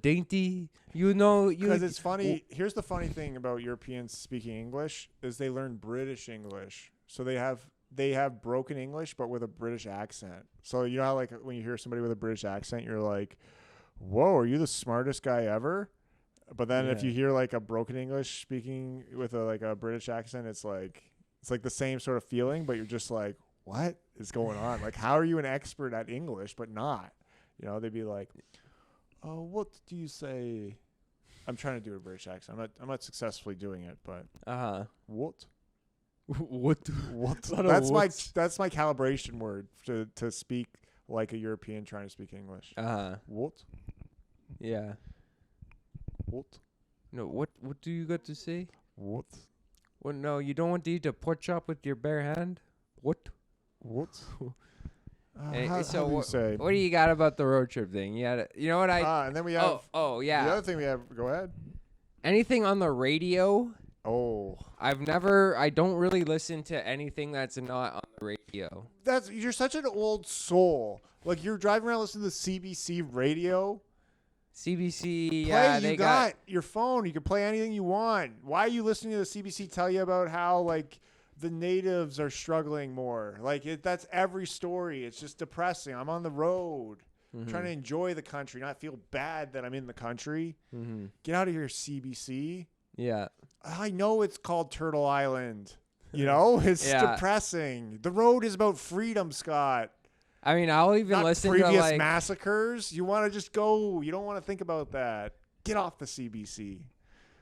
dainty? Because it's funny. Here's the funny thing about Europeans speaking English is they learn British English. So they have broken English but with a British accent. So you know how like when you hear somebody with a British accent, you're like, "Whoa, are you the smartest guy ever?" But then if you hear like a broken English speaking with a British accent, it's like the same sort of feeling, but you're just like, "What is going on? Like, how are you an expert at English but not?" You know, they'd be like, "Oh, what do you say?" I'm trying to do a British accent. I'm not successfully doing it, but what? What? That's my calibration word to speak like a European trying to speak English. What? Yeah. What? No. What do you got to say? What? Well, no, you don't want to eat a pork chop with your bare hand. What? How do you say? What do you got about the road trip thing? You know what and then we have. Oh yeah. The other thing we have. Go ahead. Anything on the radio? Oh. I don't really listen to anything that's not on the radio. You're such an old soul. Like you're driving around listening to CBC radio. CBC, you got your phone. You can play anything you want. Why are you listening to the CBC tell you about how like the natives are struggling more? Like that's every story. It's just depressing. I'm on the road trying to enjoy the country, not feel bad that I'm in the country. Get out of here, CBC. Yeah. I know it's called Turtle Island. You know, it's depressing. The road is about freedom, Scott. I mean, I'll even listen to previous massacres. You want to just go. You don't want to think about that. Get off the CBC.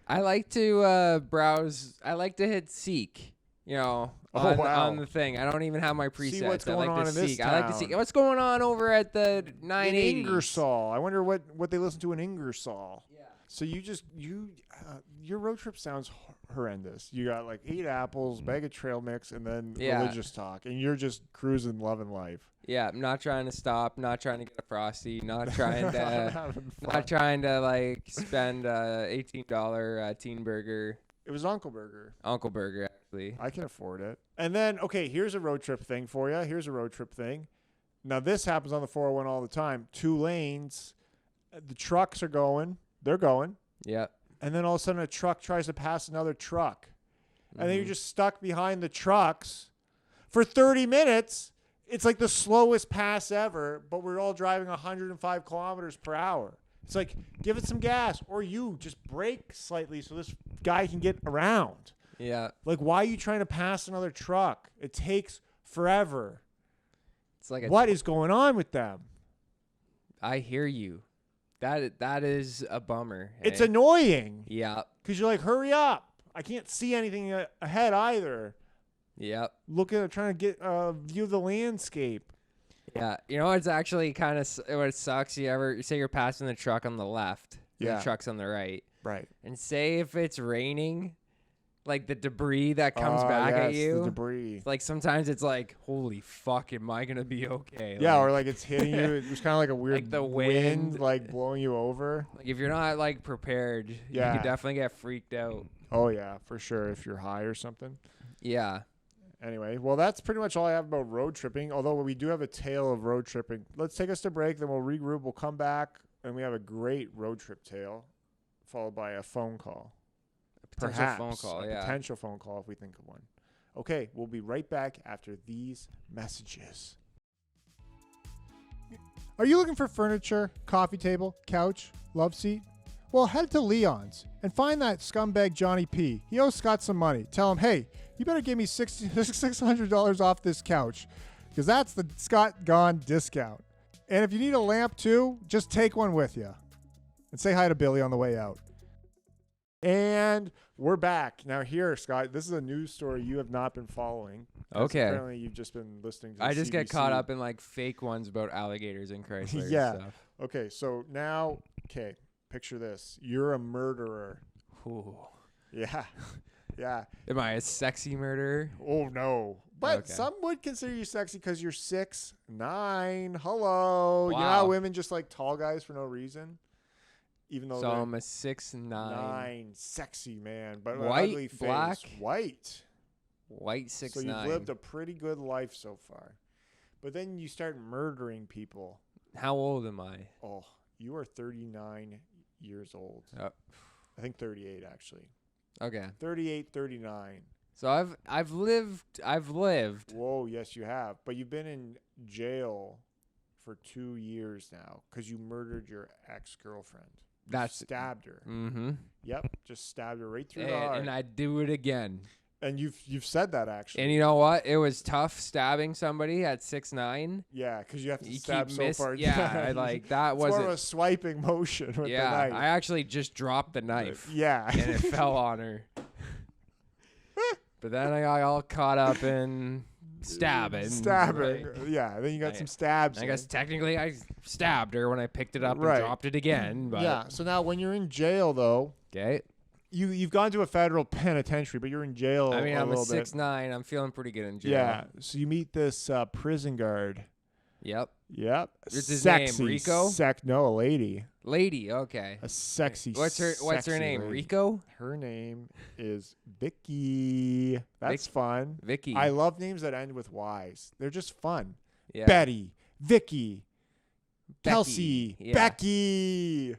I like to browse. I like to hit seek. On the thing. I don't even have my presets. See what's going on in this town. I like to see what's going on over at the 980. In Ingersoll. I wonder what they listen to in Ingersoll. Yeah. So your road trip sounds horrendous. You got like 8 apples, bag of trail mix, and then religious talk, and you're just cruising, loving life. Yeah, I'm not trying to stop, not trying to get a Frosty, not trying to like spend $18 teen burger. It was Uncle Burger. Uncle Burger, actually. I can afford it. And then, okay, here's a road trip thing for you. Here's a road trip thing. Now, this happens on the 401 all the time. 2 lanes. The trucks are going. They're going. Yep. And then all of a sudden, a truck tries to pass another truck. And then you're just stuck behind the trucks for 30 minutes. It's like the slowest pass ever, but we're all driving 105 kilometers per hour. It's like, give it some gas, or you just brake slightly so this guy can get around. Yeah. Like, why are you trying to pass another truck? It takes forever. It's like what is going on with them? I hear you. That is a bummer. It's annoying. Yeah. Because you're like, hurry up. I can't see anything ahead either. Yep. Trying to get a view of the landscape. Yeah, it's actually kind of what sucks. You say you're passing the truck on the left, and the truck's on the right, and say if it's raining, like the debris that comes back at you, the debris. Like sometimes it's like, holy fuck, am I gonna be okay? Yeah, or like it's hitting you. It's kind of like a weird like the wind like blowing you over. Like if you're not like prepared, you could definitely get freaked out. Oh yeah, for sure. If you're high or something. Yeah. Anyway, well, that's pretty much all I have about road tripping, although we do have a tale of road tripping. Let's take us to break, then we'll regroup. We'll come back, and we have a great road trip tale, followed by a phone call. Potential phone call, yeah. Potential phone call if we think of one. Okay, we'll be right back after these messages. Are you looking for furniture, coffee table, couch, love seat? Well, head to Leon's and find that scumbag Johnny P. He owes Scott some money. Tell him, hey, you better give me $600 off this couch, because that's the Scott Gone discount. And if you need a lamp too, just take one with you. And say hi to Billy on the way out. And we're back. Now here, Scott, this is a news story you have not been following. Okay. Apparently you've just been listening to the I just CBC. Get caught up in like fake ones about alligators and Chrysler yeah. and stuff. Okay, so now, picture this. You're a murderer. Ooh. Yeah. Yeah. Am I a sexy murderer? Oh, no. But some would consider you sexy because you're 6'9". Hello. Wow. You know how women just like tall guys for no reason? Even though so I'm a 6'9". Sexy man. But white, ugly face. black? White 6'9". So you've lived a pretty good life so far. But then you start murdering people. How old am I? Oh, you are 39 years old. I think 38 actually. Okay. 38, 39. So I've lived. Whoa, yes you have. But you've been in jail for 2 years now because you murdered your ex-girlfriend. Stabbed her. Mm-hmm. Yep, just stabbed her right through the heart. And I'd do it again. And you've said that actually. And you know what? It was tough stabbing somebody at 6'9". Yeah, because you have to stab so far. Yeah, like that wasn't. It's more of a swiping motion with the knife. I actually just dropped the knife. Yeah. And it fell on her. But then I got all caught up in stabbing. Yeah, then you got some stabs. I guess technically I stabbed her when I picked it up and dropped it again. But yeah, so now when you're in jail, though. Okay. You've gone to a federal penitentiary, but you're in jail. I mean, I'm a 6'9". I'm feeling pretty good in jail. Yeah. So you meet this prison guard. Yep. What's his name? Rico? No, a lady. Lady. Okay. A sexy. What's her name? Lady. Rico. Her name is Vicky. That's fun. Vicky. I love names that end with Y's. They're just fun. Yeah. Betty. Vicky. Kelsey. Yeah. Becky.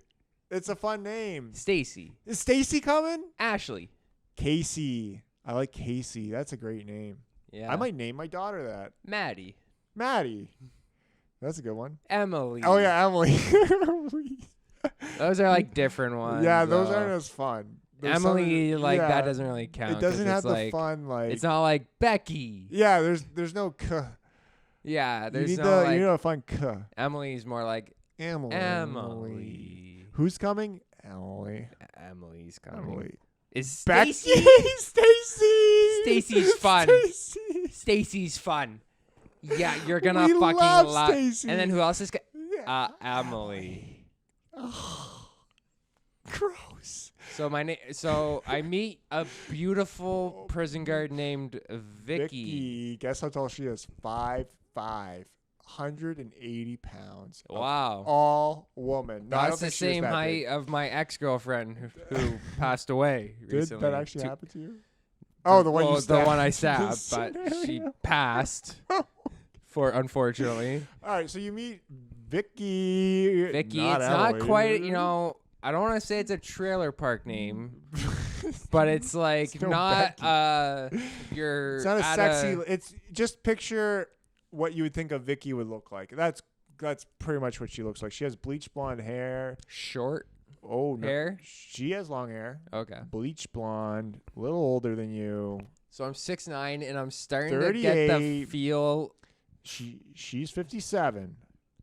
It's a fun name. Stacy. Is Stacy coming? Ashley. Casey. I like Casey. That's a great name. Yeah. I might name my daughter that. Maddie. That's a good one. Emily. Oh, yeah, Emily. Those are like different ones. Yeah, those aren't as fun. Emily, that doesn't really count. It doesn't have the like, fun, like. It's not like Becky. Yeah, there's no k. Yeah, there's you need no like. You need a fun k. Emily's more like Emily. Emily. Who's coming? Emily's coming. Emily. Is Becky. Stacy? Stacy. Stacy's fun. Stacy. Stacy's fun. Yeah, you're gonna We fucking love love. Stacy. And then who else is? Yeah. Emily. Oh, gross. So I meet a beautiful prison guard named Vicky. Guess how tall she is? 5'5", 180 pounds. Wow. All woman. No, I don't That's the think she was same that height big. of my ex-girlfriend who passed away recently. Did that actually happen to you? Oh, the one you stabbed. The one I stabbed, but she Scenario. passed. Unfortunately. All right, so you meet Vicky. Vicky, not it's not Emily. quite, I don't want to say it's a trailer park name, but it's like It's no not Becky. you're It's not a at sexy. It's just picture what you would think a Vicky would look like. That's pretty much what she looks like. She has bleach blonde hair. short Oh no, hair. she has long hair. Okay. Bleach blonde, a little older than you. So I'm 6'9", and I'm starting to get the 38. feel. She's 57.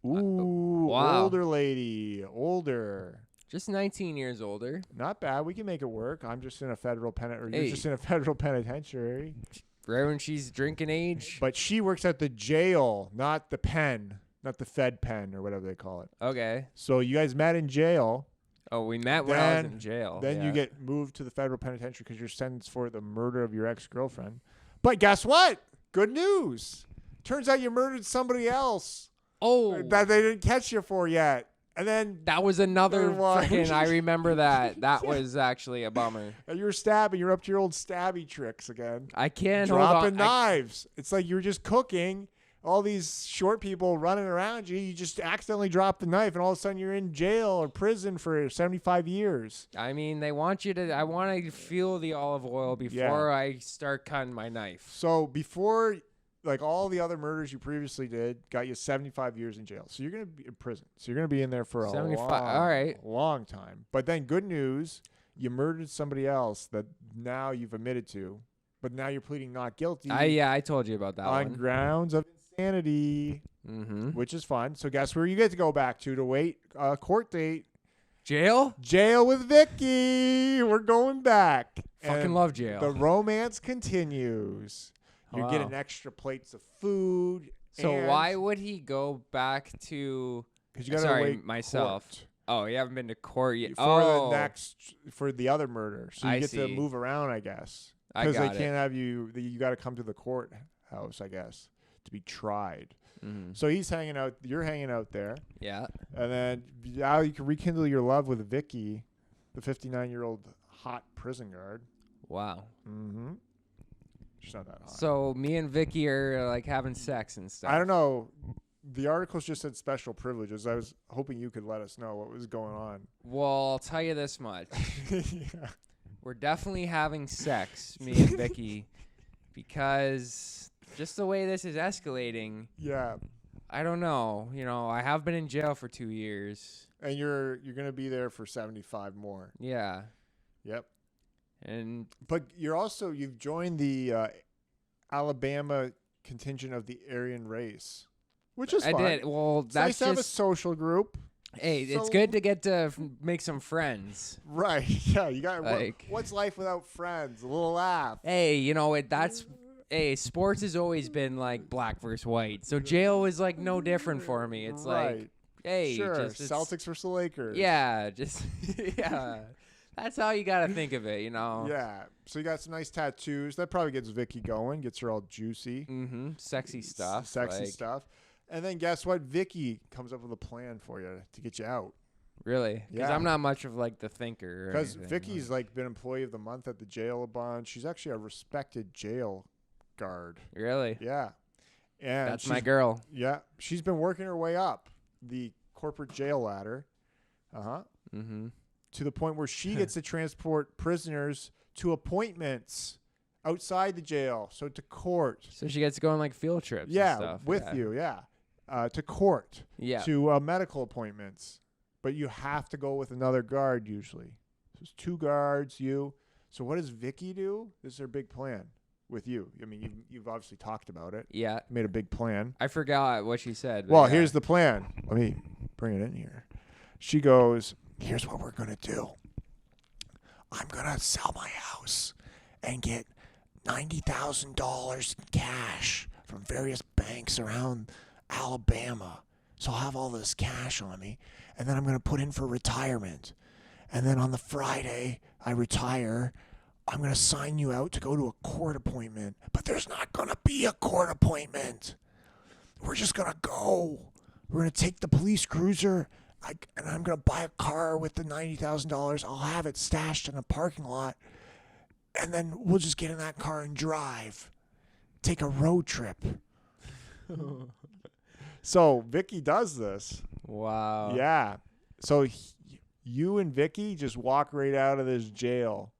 Ooh, wow. older lady, older. Just 19 years older. Not bad. We can make it work. I'm just in a federal Hey. You're just in a federal penitentiary. Right when she's drinking age. But she works at the jail, not the pen, not the Fed pen or whatever they call it. Okay. So you guys met in jail. Oh, we met when I was in jail. Then you yeah. get moved to the federal penitentiary because you're sentenced for the murder of your ex-girlfriend. But guess what? Good news. Turns out you murdered somebody else Oh, that they didn't catch you for yet. And then that was another Third one. freaking. I remember that. That was actually a bummer. you're stabbing. You're up to your old stabby tricks again. I can't hold Dropping on. knives. It's like you were just cooking. All these short people running around you. You just accidentally drop the knife, and all of a sudden you're in jail or prison for 75 years. I mean, they want you to. I want to feel the olive oil before I start cutting my knife. So before, like all the other murders you previously did, got you 75 years in jail. So you're going to be in prison. So you're going to be in there for a 75. All right. long time. But then good news, you murdered somebody else that now you've admitted to, but now you're pleading not guilty. I told you about that on one. grounds of insanity, which is fun. So guess where you get to go back to wait court date? Jail? Jail with Vicky. We're going back. Fucking And love jail. the romance continues. You're Wow. getting extra plates of food. So and why would he go back to? Because you got to Sorry, wait myself. court Oh, you haven't been to court yet. for for the other murder. So you I get to see. move around, I guess. I Because they got it. can't have you. You got to come to the courthouse, I guess, to be tried. Mhm. So he's hanging out. You're hanging out there, Yeah. and then now you can rekindle your love with Vicky, the 59-year-old hot prison guard. Wow. Mm-hmm. She's not that hot. So me and Vicky are like having sex and stuff. I don't know. The articles just said special privileges. I was hoping you could let us know what was going on. Well, I'll tell you this much. Yeah. We're definitely having sex, me and Vicky, because just the way this is escalating, Yeah. I don't know. I have been in jail for 2 years. And you're gonna be there for 75 more. Yeah. Yep. And But you've joined the Alabama contingent of the Aryan race, which is I fun. did. Well, It's nice that's to have a just social group. hey, it's so- good to get to make some friends. Right. Yeah. You got Like- what's life without friends? A little laugh. Hey, sports has always been like black versus white. So jail is like no different for me. It's right. like, hey, Sure. just Celtics versus the Lakers. Yeah, just yeah. That's how you gotta think of it, Yeah. So you got some nice tattoos. That probably gets Vicky going, gets her all juicy. Mm-hmm. Sexy stuff. Sexy like, stuff. And then guess what? Vicky comes up with a plan for you to get you out. Really? Because Yeah. I'm not much of like the thinker. Because Vicky's like been employee of the month at the jail a bunch. She's actually a respected jail guard. Really? Yeah. And That's my she's- girl. Yeah. She's been working her way up the corporate jail ladder. Uh-huh. Mm-hmm. To the point where she gets to transport prisoners to appointments outside the jail. So to court. So she gets to go on like field trips. and Yeah, stuff. with yeah. you, yeah. To court, Yeah. to medical appointments. But you have to go with another guard usually. So it's 2 guards, you. So what does Vicky do? This is her big plan with you. I mean, you've obviously talked about it. Yeah. Made a big plan. I forgot what she said. but Well, yeah. here's the plan. Let me bring it in here. She goes, here's what we're going to do. I'm going to sell my house and get $90,000 in cash from various banks around Alabama. So I'll have all this cash on me, and then I'm going to put in for retirement. And then on the Friday I retire, I'm going to sign you out to go to a court appointment. But there's not going to be a court appointment. We're just going to go. We're going to take the police cruiser, and I'm going to buy a car with the $90,000. I'll have it stashed in a parking lot. And then we'll just get in that car and drive. Take a road trip. So Vicky does this. Wow. Yeah. So you and Vicky just walk right out of this jail.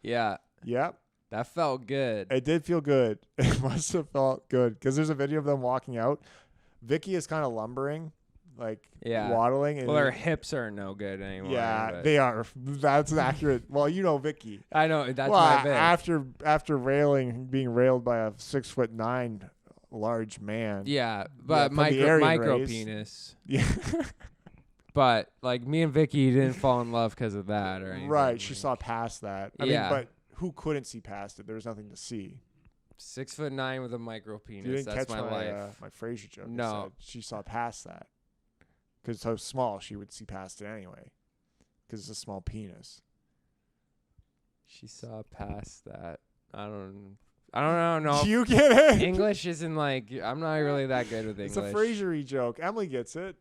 Yeah. Yep. That felt good. It did feel good. It must have felt good because there's a video of them walking out. Vicky is kind of lumbering, like waddling. And well, their hips are no good anymore. Yeah, but. they are. That's accurate. Well, you know Vicky. I know. That's my bit. After being railed by a 6'9" large man. Yeah, but micro penis. Yeah. But like me and Vicky didn't fall in love because of that or anything. Right. She saw past that. I mean, but who couldn't see past it? There was nothing to see. 6'9" with a micro penis. You didn't That's catch my life. My Frasier joke. No. She saw past that. Because so small, she would see past it anyway. Because it's a small penis. She saw past that. I don't know. No. Do you get it? English isn't like, I'm not really that good with English. It's a Frasier-y joke. Emily gets it.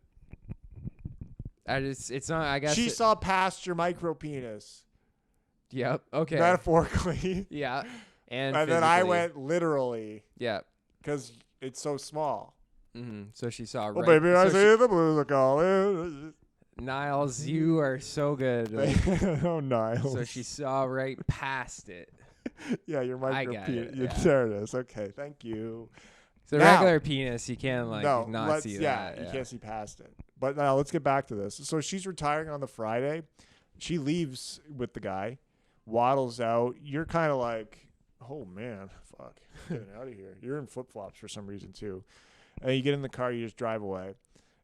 It's not, I guess. She saw past your micro penis. Yep. Okay. Metaphorically. Yeah. And then I went literally. Yeah. Because it's so small. Mm-hmm. So she saw. Oh, baby, I see the blues are calling. Niles, you are so good. Oh, Niles. So she saw right past it. Yeah, your micro penis. Yeah. There it is. Okay, thank you. So regular penis, you can't not see that. Yeah, you can't see past it. But now let's get back to this. So she's retiring on the Friday. She leaves with the guy, waddles out. You're kind of like, oh man, fuck, getting out of here. You're in flip flops for some reason too. And you get in the car, you just drive away.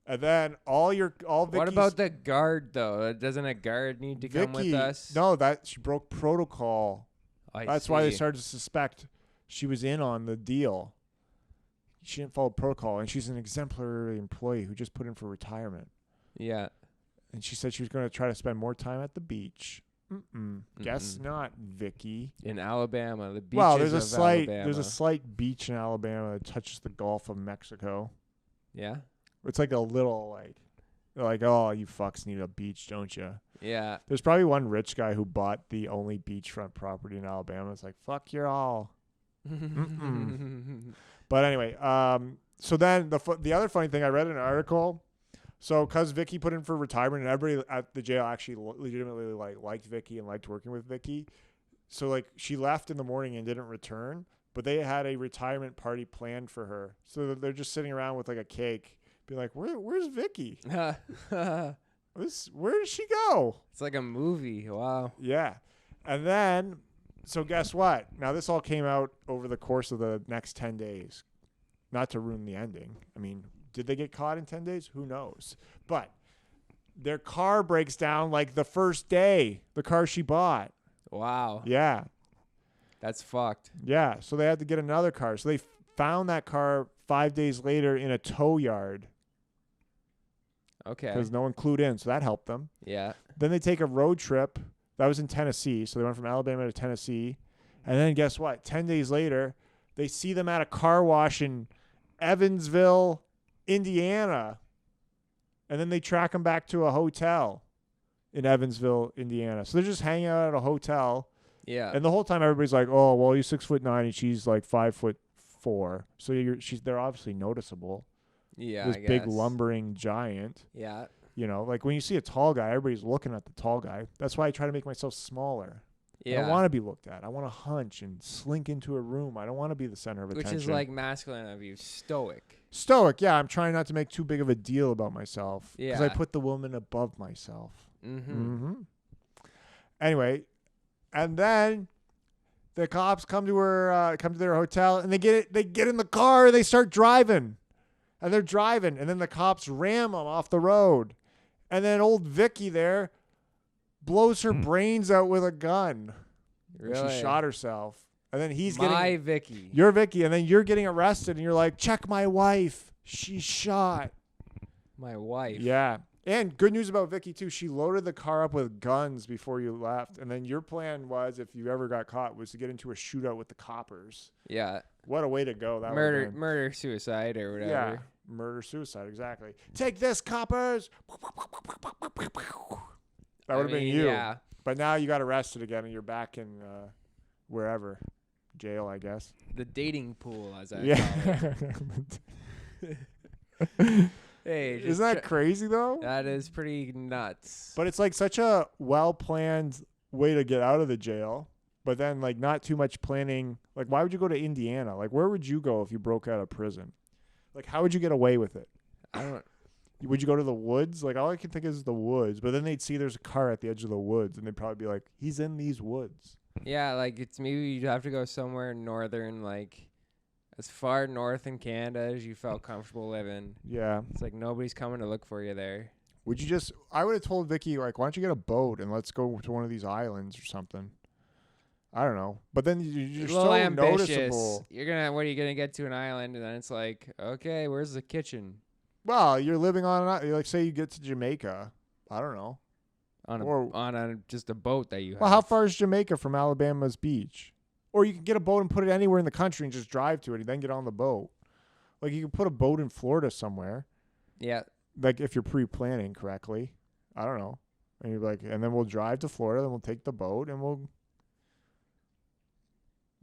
And then all Vicky's... What about the guard though? Doesn't a guard need to come with us? No, she broke protocol. That's why they started to suspect she was in on the deal. She didn't follow protocol, and she's an exemplary employee who just put in for retirement. Yeah. And she said she was going to try to spend more time at the beach. Guess not, Vicky. In Alabama, the beaches well, there's a slight beach in Alabama that touches the Gulf of Mexico. Yeah. It's like a little like oh, you fucks need a beach, don't you? Yeah. There's probably one rich guy who bought the only beachfront property in Alabama. It's like fuck you all. But anyway, so then the other funny thing, I read an article. So because Vicky put in for retirement and everybody at the jail actually legitimately liked Vicky and liked working with Vicky. So like she left in the morning and didn't return, but they had a retirement party planned for her. So they're just sitting around with like a cake, be like, where's Vicky? Where did she go? It's like a movie. Wow. Yeah. And then, so guess what? Now this all came out over the course of the next 10 days. Not to ruin the ending. I mean, did they get caught in 10 days? Who knows? But their car breaks down like the first day, the car she bought. Wow. Yeah. That's fucked. Yeah. So they had to get another car. So they found that car 5 days later in a tow yard. Okay. Because no one clued in. So that helped them. Yeah. Then they take a road trip. That was in Tennessee. So they went from Alabama to Tennessee. And then guess what? 10 days later, they see them at a car wash in Evansville, Indiana. And then they track them back to a hotel in Evansville, Indiana. So they're just hanging out at a hotel. Yeah. And the whole time everybody's like, oh, well, he's 6'9" and she's like 5'4". So they're obviously noticeable. Yeah. This big lumbering giant. Yeah. You know, like when you see a tall guy, everybody's looking at the tall guy. That's why I try to make myself smaller. Yeah. I don't want to be looked at. I want to hunch and slink into a room. I don't want to be the center of attention. Which is like masculine of you. Stoic. Stoic, yeah. I'm trying not to make too big of a deal about myself. Yeah. Because I put the woman above myself. Mm-hmm. Anyway, and then the cops come to their hotel, and they get in the car, and they start driving. And then the cops ram them off the road. And then old Vicky there blows her brains out with a gun. Really? And she shot herself. And then he's my Vicky. You're Vicky, and then you're getting arrested, and you're like, check my wife. She's shot. My wife. Yeah. And good news about Vicky, too. She loaded the car up with guns before you left. And then your plan was, if you ever got caught, was to get into a shootout with the coppers. Yeah. What a way to go. That Murder, suicide, or whatever. Yeah. Murder, suicide, exactly. Take this, coppers. That would have been you. Yeah. But now you got arrested again, and you're back in wherever. Jail, I guess. The dating pool, as I Yeah. call it. Hey, isn't that crazy, though? That is pretty nuts. But it's like such a well-planned way to get out of the jail, but then like not too much planning. Like, why would you go to Indiana? Like, where would you go if you broke out of prison? Like, how would you get away with it? I don't. Would you go to the woods? Like, all I can think is the woods. But then they'd see there's a car at the edge of the woods, and they'd probably be like, he's in these woods. Yeah, like it's maybe you'd have to go somewhere northern, like as far north in Canada as you felt comfortable living. Yeah. It's like nobody's coming to look for you there. Would you just? I would have told Vicky, like, why don't you get a boat and let's go to one of these islands or something. I don't know. But then you're so ambitious. noticeable. What are you gonna get to an island, and then it's like, okay, where's the kitchen? Well, you're living on like, say you get to Jamaica. I don't know. On just a boat that you have. Well, how far is Jamaica from Alabama's beach? Or you can get a boat and put it anywhere in the country and just drive to it and then get on the boat. Like, you can put a boat in Florida somewhere. Yeah. Like, if you're pre-planning correctly. I don't know. And you're like, and then we'll drive to Florida, then we'll take the boat and we'll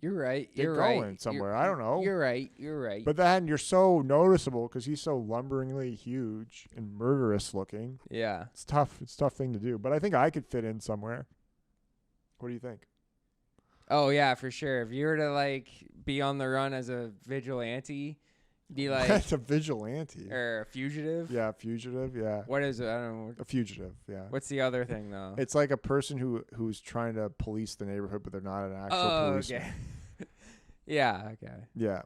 You're right. get going somewhere. I don't know. You're right. But then you're so noticeable because he's so lumberingly huge and murderous looking. Yeah. It's tough. It's a tough thing to do. But I think I could fit in somewhere. What do you think? Oh, yeah, for sure. If you were to, like, be on the run as a vigilante, be like... That's a vigilante. Or a fugitive? Yeah, fugitive, yeah. What is it? I don't know. A fugitive, yeah. What's the other thing, though? It's like a person who's trying to police the neighborhood, but they're not an actual policeman. Okay. Yeah, okay. Yeah.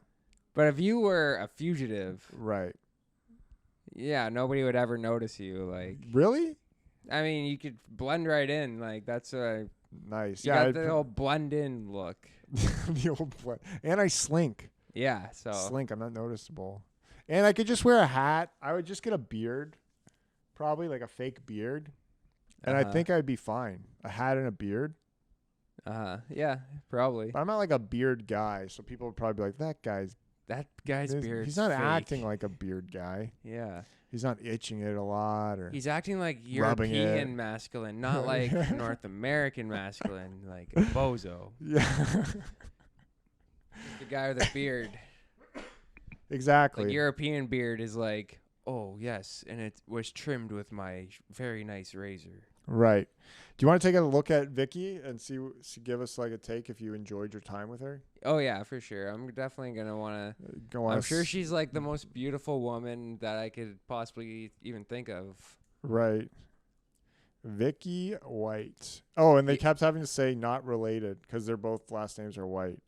But if you were a fugitive... Right. Yeah, nobody would ever notice you. Like, really? I mean, you could blend right in. Like, that's nice. You got the old blend in look. The old blend. And I slink. Yeah, so slink. I'm not noticeable. And I could just wear a hat. I would just get a beard, probably like a fake beard, and I think I'd be fine. A hat and a beard. Yeah, probably. But I'm not like a beard guy, so people would probably be like, that guy's beard. He's not fake. acting like a beard guy. Yeah. He's not itching it a lot, or he's acting like rubbing European masculine, not like North American masculine, like a bozo. Yeah. The guy with a beard. Exactly. Like European beard is like, oh yes, and it was trimmed with my very nice razor. Right. Do you want to take a look at Vicky and give us like a take if you enjoyed your time with her? Oh yeah, for sure. I'm definitely gonna want to. I'm sure she's like the most beautiful woman that I could possibly even think of. Right. Vicky White. Oh, and they kept having to say not related because they're both last names are White.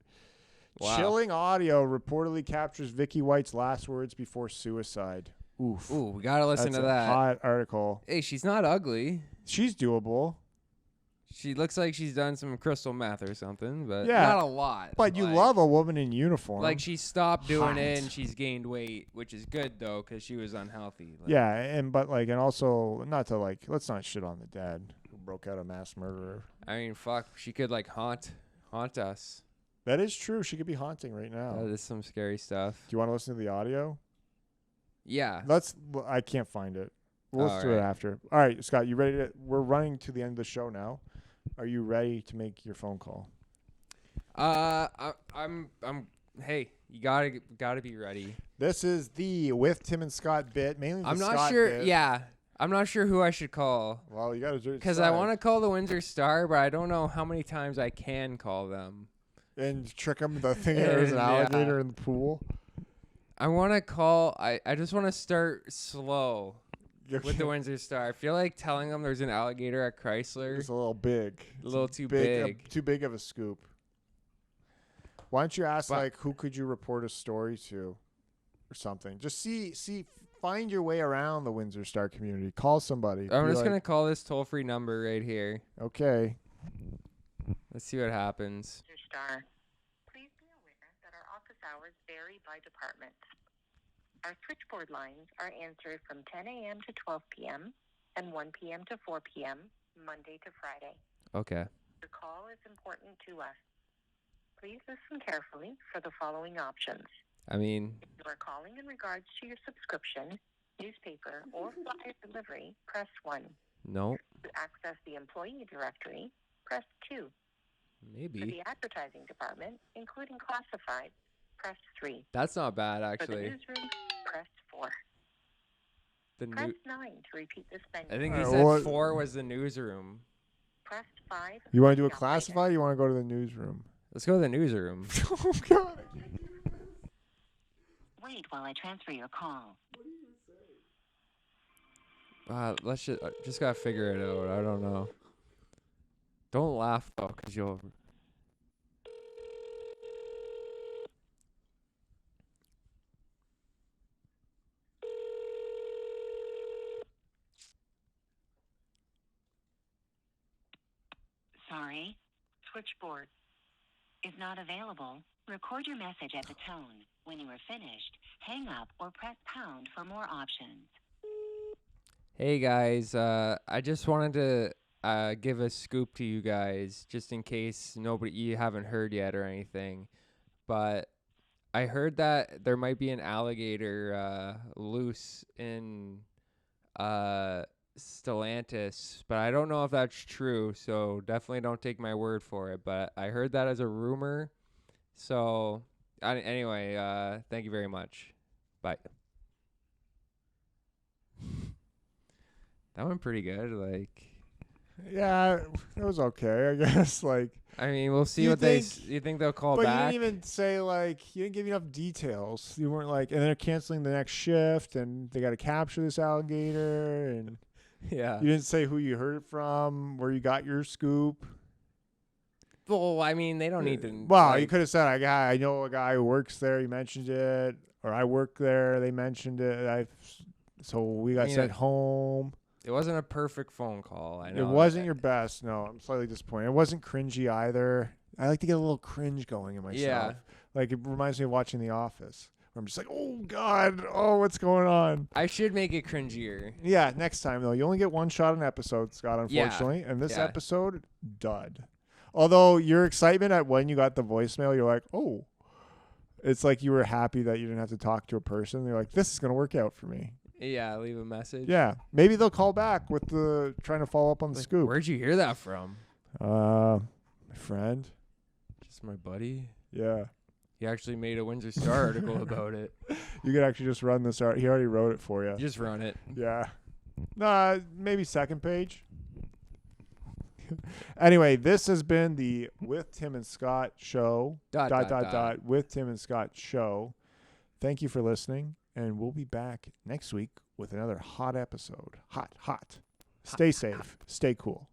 Wow. Chilling audio reportedly captures Vicky White's last words before suicide. Oof. Ooh, we gotta listen to that. Hot article. Hey, she's not ugly. She's doable. She looks like she's done some crystal meth or something, but yeah, not a lot. But you love a woman in uniform. Like, she stopped doing it and she's gained weight, which is good, though, because she was unhealthy. Like, yeah, and also, not to, like, let's not shit on the dad who broke out a mass murderer. I mean, fuck, she could, like, haunt us. That is true. She could be haunting right now. That is some scary stuff. Do you want to listen to the audio? Yeah. I can't find it. We'll do it after. All right, Scott, you ready we're running to the end of the show now. Are you ready to make your phone call? I'm hey, you gotta be ready. This is the With Tim and Scott bit, mainly the I'm not Scott sure. bit. Yeah. I'm not sure who I should call. Well, you gotta do it. Because I want to call the Windsor Star, but I don't know how many times I can call them. And trick them the thing there's an alligator in the pool. I want to call. I just want to start slow with the Windsor Star. I feel like telling them there's an alligator at Chrysler. It's a little big. A little too big. Too big of a scoop. Why don't you ask, who could you report a story to or something? Just find your way around the Windsor Star community. Call somebody. I'm just gonna call this toll-free number right here. Okay. Let's see what happens. Star. Please be aware that our office hours vary by department. Our switchboard lines are answered from 10 a.m. to 12 p.m. and 1 p.m. to 4 p.m. Monday to Friday. Okay. Your call is important to us. Please listen carefully for the following options. I mean, if you are calling in regards to your subscription, newspaper, or flyer delivery, press 1. no. To access the employee directory, press 2. For Maybe. the advertising department, including classified, press 3. That's not bad, For the actually. newsroom, press 4. The Press 9 to repeat this menu. I think he Alright, said 4 was the newsroom. Press 5. You want to do a for the classified? operator. You want to go to the newsroom? Let's go to the newsroom. Oh, God. Wait while I transfer your call. Let's just gotta figure it out. I don't know. Don't laugh though, cause you'll. Sorry, switchboard is not available. Record your message at the tone. When you are finished, hang up or press pound for more options. Hey guys, I just wanted to give a scoop to you guys, just in case you haven't heard yet or anything. But I heard that there might be an alligator loose in Stellantis, but I don't know if that's true, so definitely don't take my word for it. But I heard that as a rumor. So anyway, thank you very much. Bye. That went pretty good. Like, Yeah, it was okay, I guess. Like, I mean, we'll see You what you think they'll call but back. you didn't even say, like, you didn't give enough details. You weren't like, and they're canceling the next shift, and they got to capture this alligator, and Yeah. you didn't say who you heard it from, where you got your scoop. Well, I mean, they don't need to. Well, like, you could have said, I know a guy who works there. He mentioned it, or I work there. They mentioned it. So we got sent home. It wasn't a perfect phone call. I know. It wasn't your best. No, I'm slightly disappointed. It wasn't cringy either. I like to get a little cringe going in myself. Yeah. Like, it reminds me of watching The Office, where I'm just like, oh, God. Oh, what's going on? I should make it cringier. Yeah, next time, though. You only get one shot an episode, Scott, unfortunately. And this Yeah. episode, dud. Although your excitement at when you got the voicemail, you're like, oh. It's like you were happy that you didn't have to talk to a person. You're like, this is going to work out for me. Yeah, leave a message. Yeah. Maybe they'll call back with trying to follow up on the Like, scoop. Where'd you hear that from? My friend. Just my buddy. Yeah. He actually made a Windsor Star article about it. You could actually just run this art. He already wrote it for you. Just run it. Yeah. Nah, maybe second page. Anyway, this has been the With Tim and Scott show. Dot. With Tim and Scott show. Thank you for listening, and we'll be back next week with another hot episode. Hot. Stay safe. Stay cool.